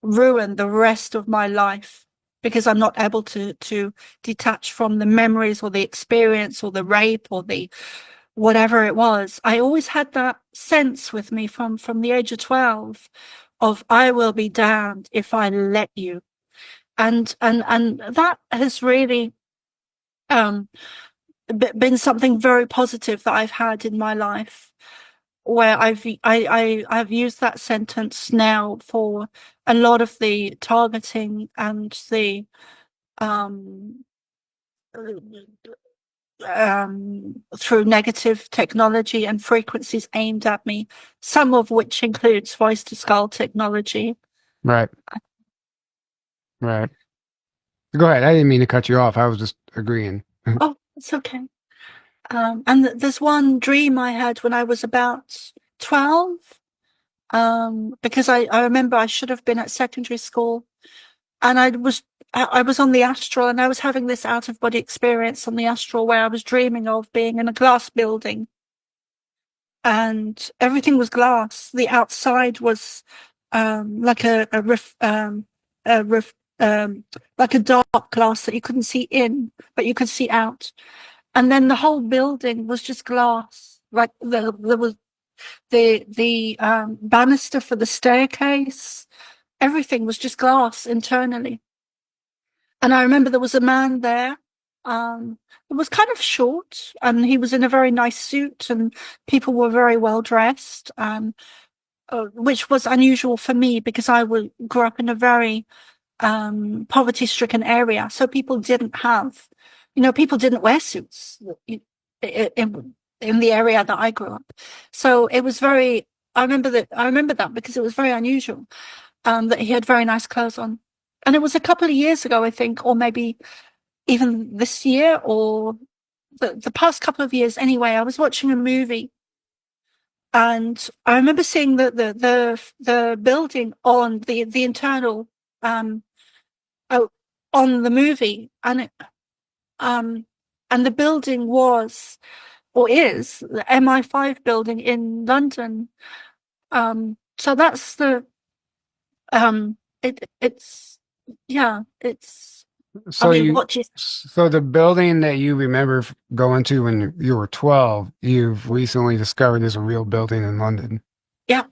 ruin the rest of my life because I'm not able to detach from the memories or the experience or the rape or the whatever it was. I always had that sense with me from the age of 12 of I will be damned if I let you. And that has really been something very positive that I've had in my life, where I've used that sentence now for a lot of the targeting and the through negative technology and frequencies aimed at me, some of which includes voice to skull technology. Right. Right. Go ahead. I didn't mean to cut you off. I was just agreeing. Oh, it's okay. And there's one dream I had when I was about 12, because I remember I should have been at secondary school, and I was on the astral, and I was having this out of body experience on the astral where I was dreaming of being in a glass building, and everything was glass. The outside was like a like a dark glass that you couldn't see in, but you could see out. And then the whole building was just glass. Like there was the banister for the staircase. Everything was just glass internally. And I remember there was a man there. It was kind of short, and he was in a very nice suit, and people were very well dressed, which was unusual for me because I grew up in a very poverty-stricken area. So people didn't wear suits in the area that I grew up. So it was very, I remember that because it was very unusual, that he had very nice clothes on. And it was a couple of years ago, I think, or maybe even this year or the past couple of years. Anyway, I was watching a movie, and I remember seeing the building on the internal, on the movie, and the building was or is the MI5 building in London. So that's the it's yeah, it's I So mean, what you so the building that you remember going to when you were 12, you've recently discovered is a real building in London. yeah.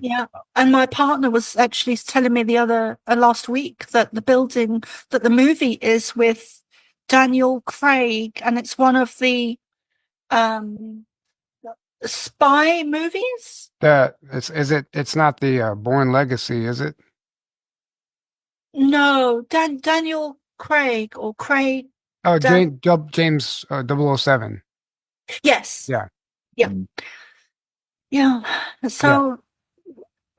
Yeah, and my partner was actually telling me last week that the building that the movie is with Daniel Craig, and it's one of the spy movies. It's not the Born Legacy, is it? No, Daniel Craig or Craig. Oh, James 007. Yes. Yeah. Yeah. Yeah. So,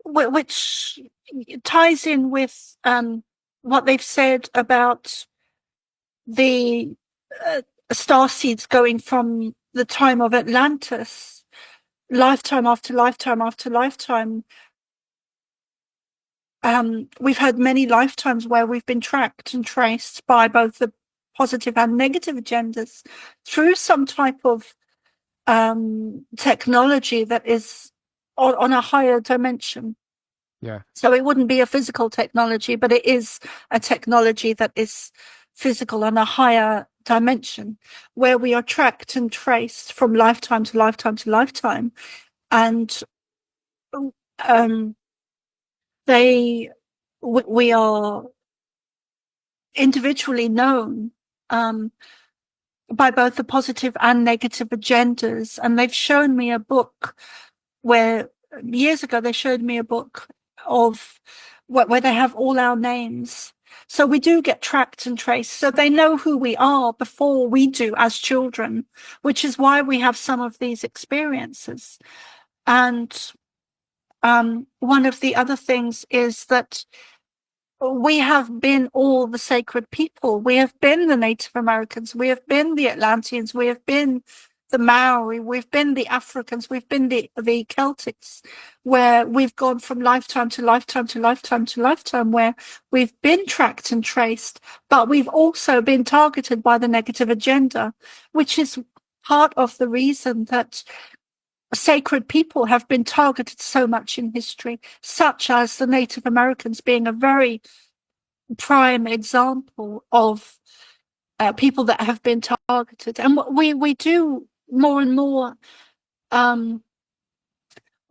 which ties in with what they've said about the star seeds going from the time of Atlantis, lifetime after lifetime after lifetime. We've had many lifetimes where we've been tracked and traced by both the positive and negative agendas through some type of technology that is on a higher dimension. Yeah. So it wouldn't be a physical technology, but it is a technology that is physical on a higher dimension, where we are tracked and traced from lifetime to lifetime to lifetime. And we are individually known by both the positive and negative agendas. And they've shown me a book where years ago they showed me a book of where they have all our names. So we do get tracked and traced. So they know who we are before we do as children, which is why we have some of these experiences. And one of the other things is that we have been all the sacred people. We have been the Native Americans. We have been the Atlanteans. We have been the Maori. We've been the Africans. We've been the Celtics, where we've gone from lifetime to lifetime to lifetime to lifetime, where we've been tracked and traced, but we've also been targeted by the negative agenda, which is part of the reason that sacred people have been targeted so much in history, such as the Native Americans being a very prime example of people that have been targeted. And we do more and more,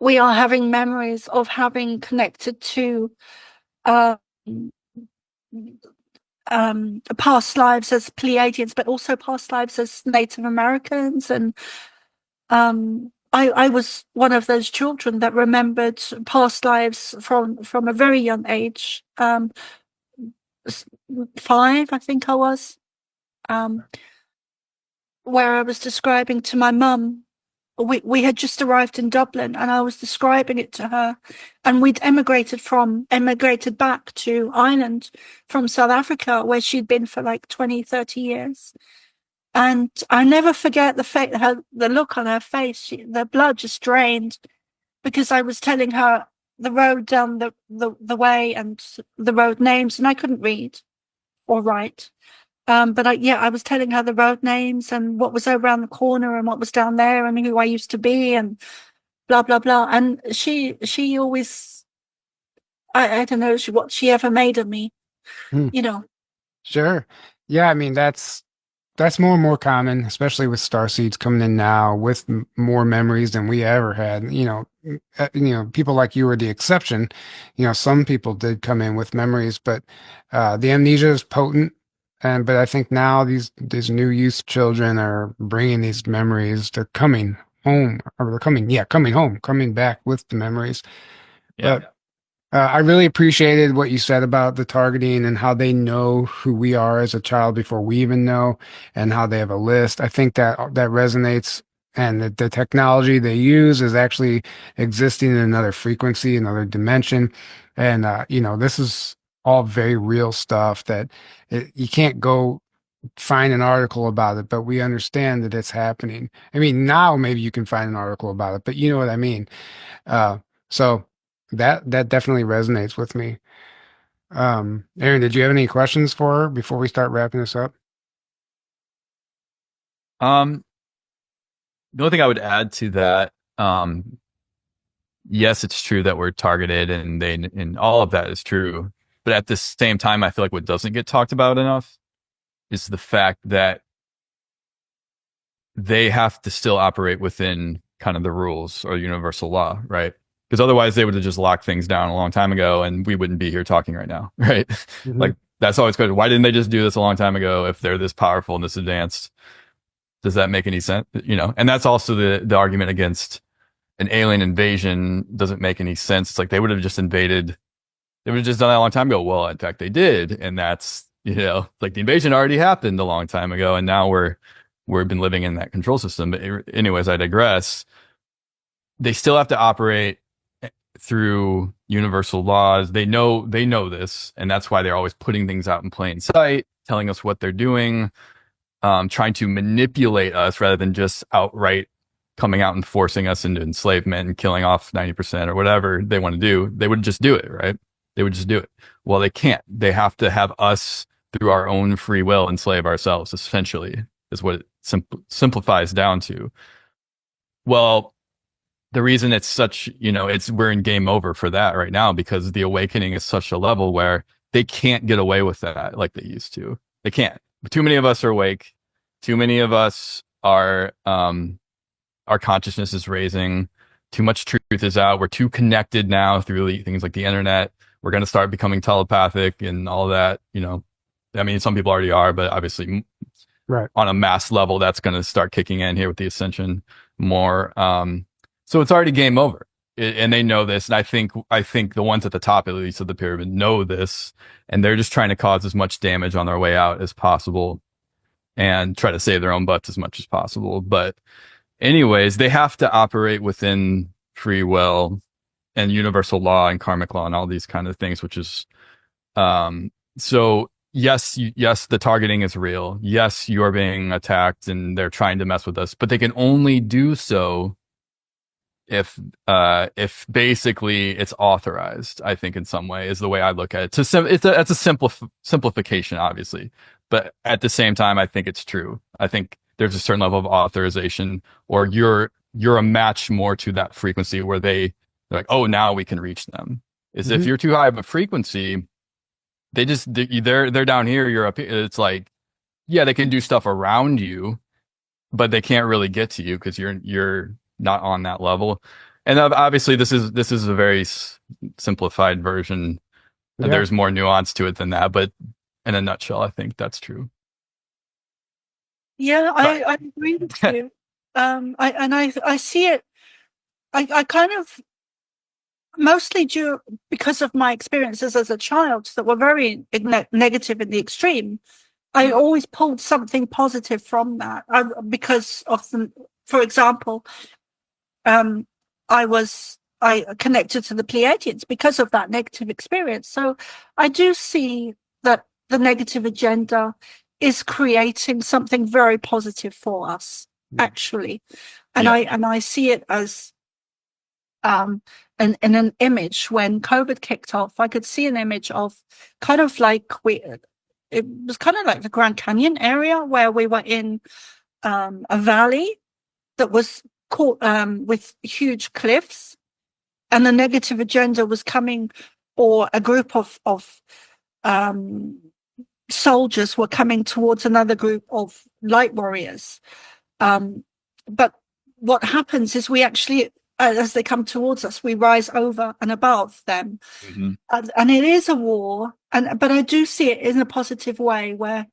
we are having memories of having connected to past lives as Pleiadians, but also past lives as Native Americans. And I was one of those children that remembered past lives from a very young age. 5, I think I was, where I was describing to my mum. We had just arrived in Dublin, and I was describing it to her, and we'd emigrated back to Ireland from South Africa, where she'd been for like 20, 30 years. And I never forget the look on her face. The blood just drained, because I was telling her the road down the way and the road names, and I couldn't read or write. But I was telling her the road names and what was over around the corner and what was down there and who I used to be and blah, blah, blah. And she always, I don't know what she ever made of me, you know. Sure. Yeah, I mean, that's more and more common, especially with starseeds coming in now with more memories than we ever had. People like you were the exception. Some people did come in with memories, but the amnesia is potent. But I think now these new youth children are bringing these memories. They're coming home, or they're coming home, coming back with the memories. Yeah. But I really appreciated what you said about the targeting and how they know who we are as a child before we even know, and how they have a list. I think that resonates, and the technology they use is actually existing in another frequency, another dimension. And, this is all very real stuff that you can't go find an article about it, but we understand that it's happening. I mean, now maybe you can find an article about it, but you know what I mean? So that definitely resonates with me. Aaron, did you have any questions for her before we start wrapping this up? The only thing I would add to that, yes, it's true that we're targeted, and all of that is true. But at the same time, I feel like what doesn't get talked about enough is the fact that they have to still operate within kind of the rules or universal law, right? Because otherwise they would have just locked things down a long time ago and we wouldn't be here talking right now, right? Mm-hmm. Like, that's always good. Why didn't they just do this a long time ago if they're this powerful and this advanced? Does that make any sense? And that's also the argument against an alien invasion doesn't make any sense. It's like they would have just invaded. They would have just done that a long time ago. Well, in fact, they did. And that's, like the invasion already happened a long time ago. And now we've been living in that control system. But anyways, I digress. They still have to operate through universal laws. They know this. And that's why they're always putting things out in plain sight, telling us what they're doing, trying to manipulate us rather than just outright coming out and forcing us into enslavement and killing off 90% or whatever they want to do. They would just do it, right? They would just do it. Well, they can't. They have to have us, through our own free will, enslave ourselves, essentially, is what it simplifies down to. Well, the reason it's such, we're in game over for that right now, because the awakening is such a level where they can't get away with that like they used to. They can't. Too many of us are awake. Too many of us are, our consciousness is raising. Too much truth is out. We're too connected now through things like the internet. we're going to start becoming telepathic and all that, I mean, some people already are, but obviously Right. on a mass level, that's going to start kicking in here with the ascension more. So it's already game over, and they know this. And I think the ones at the top, at least of the pyramid, know this, and they're just trying to cause as much damage on their way out as possible, and try to save their own butts as much as possible. But anyways, they have to operate within free will and universal law and karmic law and all these kind of things, which is, so yes, the targeting is real. Yes, you are being attacked and they're trying to mess with us, but they can only do so if basically it's authorized, I think, in some way, is the way I look at it. That's a simplification, obviously, but at the same time, I think it's true. I think there's a certain level of authorization, or you're a match more to that frequency where they're like, oh, now we can reach them. Is if you're too high of a frequency, they're down here, you're up here. It's like, yeah, they can do stuff around you, but they can't really get to you because you're not on that level. And obviously this is a very simplified version. Yeah. There's more nuance to it than that, but in a nutshell, I think that's true. Yeah, I agree with you. I see it. I kind of, mostly because of my experiences as a child that were very negative in the extreme, I always pulled something positive from that. Because of for example, I connected to the Pleiadians because of that negative experience. So I do see that the negative agenda is creating something very positive for us, actually. And I see it as in an image. When COVID kicked off, I could see an image of kind of like it was kind of like the Grand Canyon area where we were in a valley that was caught with huge cliffs, and the negative agenda was coming, or a group of soldiers were coming towards another group of light warriors. But what happens is we actually, as they come towards us, we rise over and above them. And it is a war, but I do see it in a positive way where,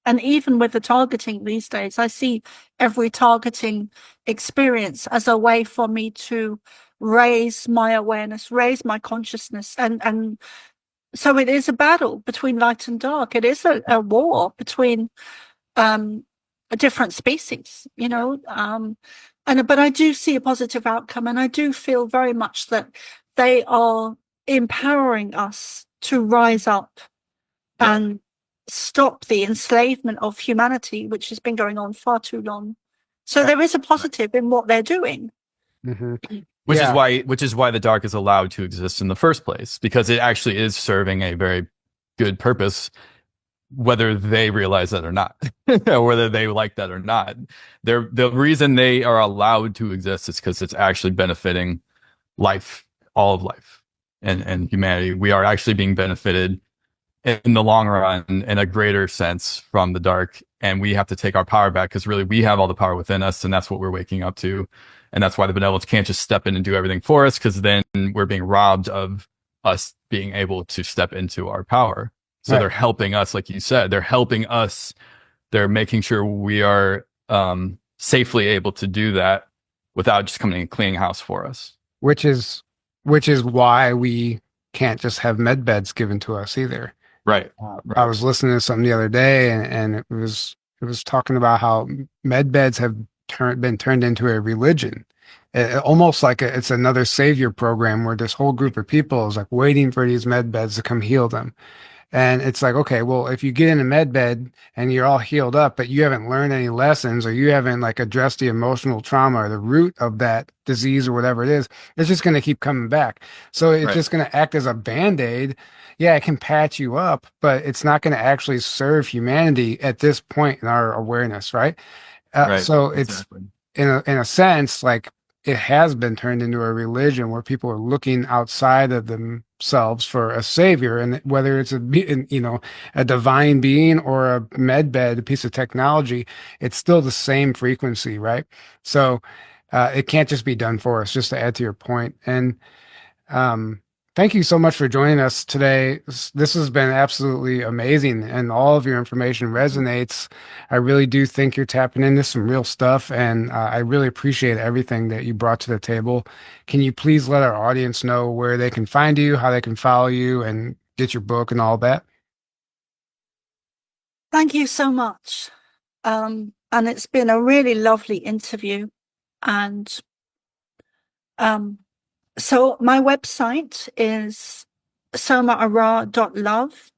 and even with the targeting these days, I see every targeting experience as a way for me to raise my awareness, raise my consciousness. And so it is a battle between light and dark. It is a war between a different species, but I do see a positive outcome, and I do feel very much that they are empowering us to rise up and stop the enslavement of humanity, which has been going on far too long. So there is a positive in what they're doing. Which is why the dark is allowed to exist in the first place, because it actually is serving a very good purpose, whether they realize that or not, or whether they like that or not. The reason they are allowed to exist is because it's actually benefiting life, all of life, and humanity. We are actually being benefited in the long run in a greater sense from the dark, and we have to take our power back, because really we have all the power within us, and that's what we're waking up to. And that's why the benevolence can't just step in and do everything for us, because then we're being robbed of us being able to step into our power. So they're helping us, like you said, they're helping us. They're making sure we are safely able to do that without just coming and cleaning house for us. Which is why we can't just have med beds given to us either. Right. I was listening to something the other day, and it was talking about how med beds have been turned into a religion, almost like it's another savior program where this whole group of people is like waiting for these med beds to come heal them. And it's like, okay, well, if you get in a med bed and you're all healed up, but you haven't learned any lessons, or you haven't like addressed the emotional trauma or the root of that disease or whatever it is, it's just going to keep coming back. So it's just going to act as a Band-Aid. Yeah, it can patch you up, but it's not going to actually serve humanity at this point in our awareness, right? So it's in a sense, like, it has been turned into a religion where people are looking outside of themselves for a savior, and whether it's a divine being or a med bed, a piece of technology, it's still the same frequency, right? So it can't just be done for us. Just to add to your point, and Thank you so much for joining us today. This has been absolutely amazing, and all of your information resonates. I really do think you're tapping into some real stuff, and I really appreciate everything that you brought to the table. Can you please let our audience know where they can find you, how they can follow you, and get your book and all that? Thank you so much. And it's been a really lovely interview. And so my website is somaarah.love.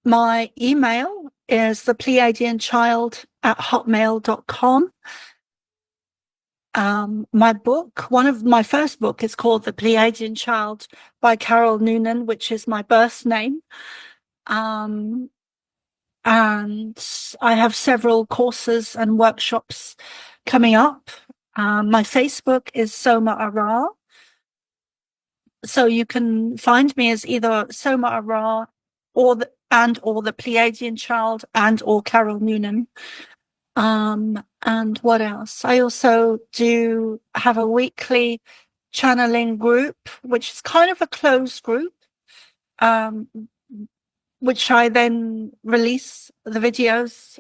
My email is the Pleiadianchild@hotmail.com. My book, one of my first book, is called The Pleiadian Child by Carol Noonan, which is my birth name. And I have several courses and workshops coming up. My Facebook is Soma Arah. So you can find me as either Soma Arah or the Pleiadian Child or Carol Noonan. And what else? I also do have a weekly channeling group, which is kind of a closed group, which I then release the videos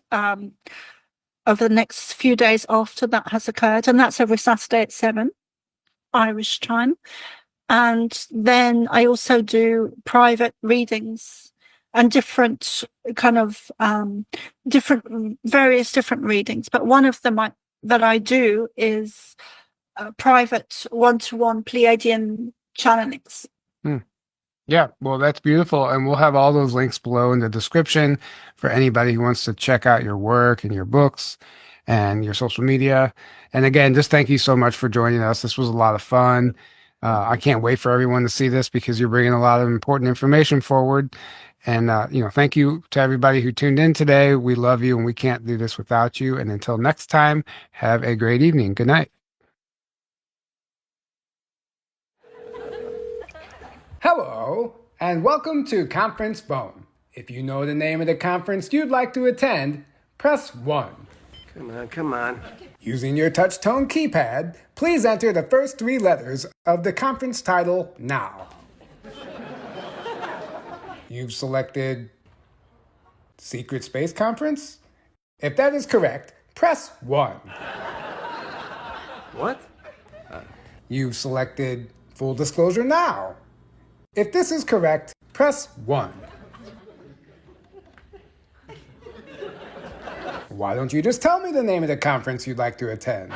over the next few days after that has occurred. And that's every Saturday at 7 Irish time. And then I also do private readings and different kind of various different readings. But one of them that I do is private one-to-one Pleiadian channelings. Yeah, well, that's beautiful. And we'll have all those links below in the description for anybody who wants to check out your work and your books and your social media. And again, just thank you so much for joining us. This was a lot of fun. I can't wait for everyone to see this because you're bringing a lot of important information forward. And, thank you to everybody who tuned in today. We love you and we can't do this without you. And until next time, have a great evening. Good night. Hello, and welcome to Conference Phone. If you know the name of the conference you'd like to attend, press 1. Come on. Using your touch-tone keypad, please enter the first 3 letters of the conference title now. You've selected Secret Space Conference? If that is correct, press 1. What? You've selected Full Disclosure Now. If this is correct, press 1. Why don't you just tell me the name of the conference you'd like to attend?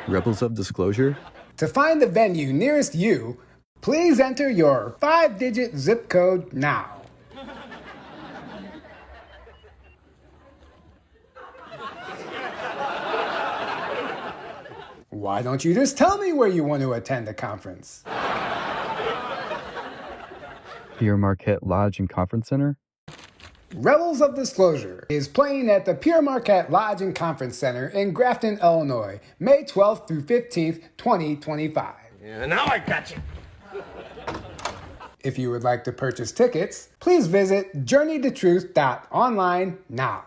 Rebels of Disclosure? To find the venue nearest you, please enter your 5-digit zip code now. Why don't you just tell me where you want to attend the conference? Pierre Marquette Lodge and Conference Center? Rebels of Disclosure is playing at the Pierre Marquette Lodge and Conference Center in Grafton, Illinois, May 12th through 15th, 2025. Yeah, now I got you. If you would like to purchase tickets, please visit journeytotruth.online now.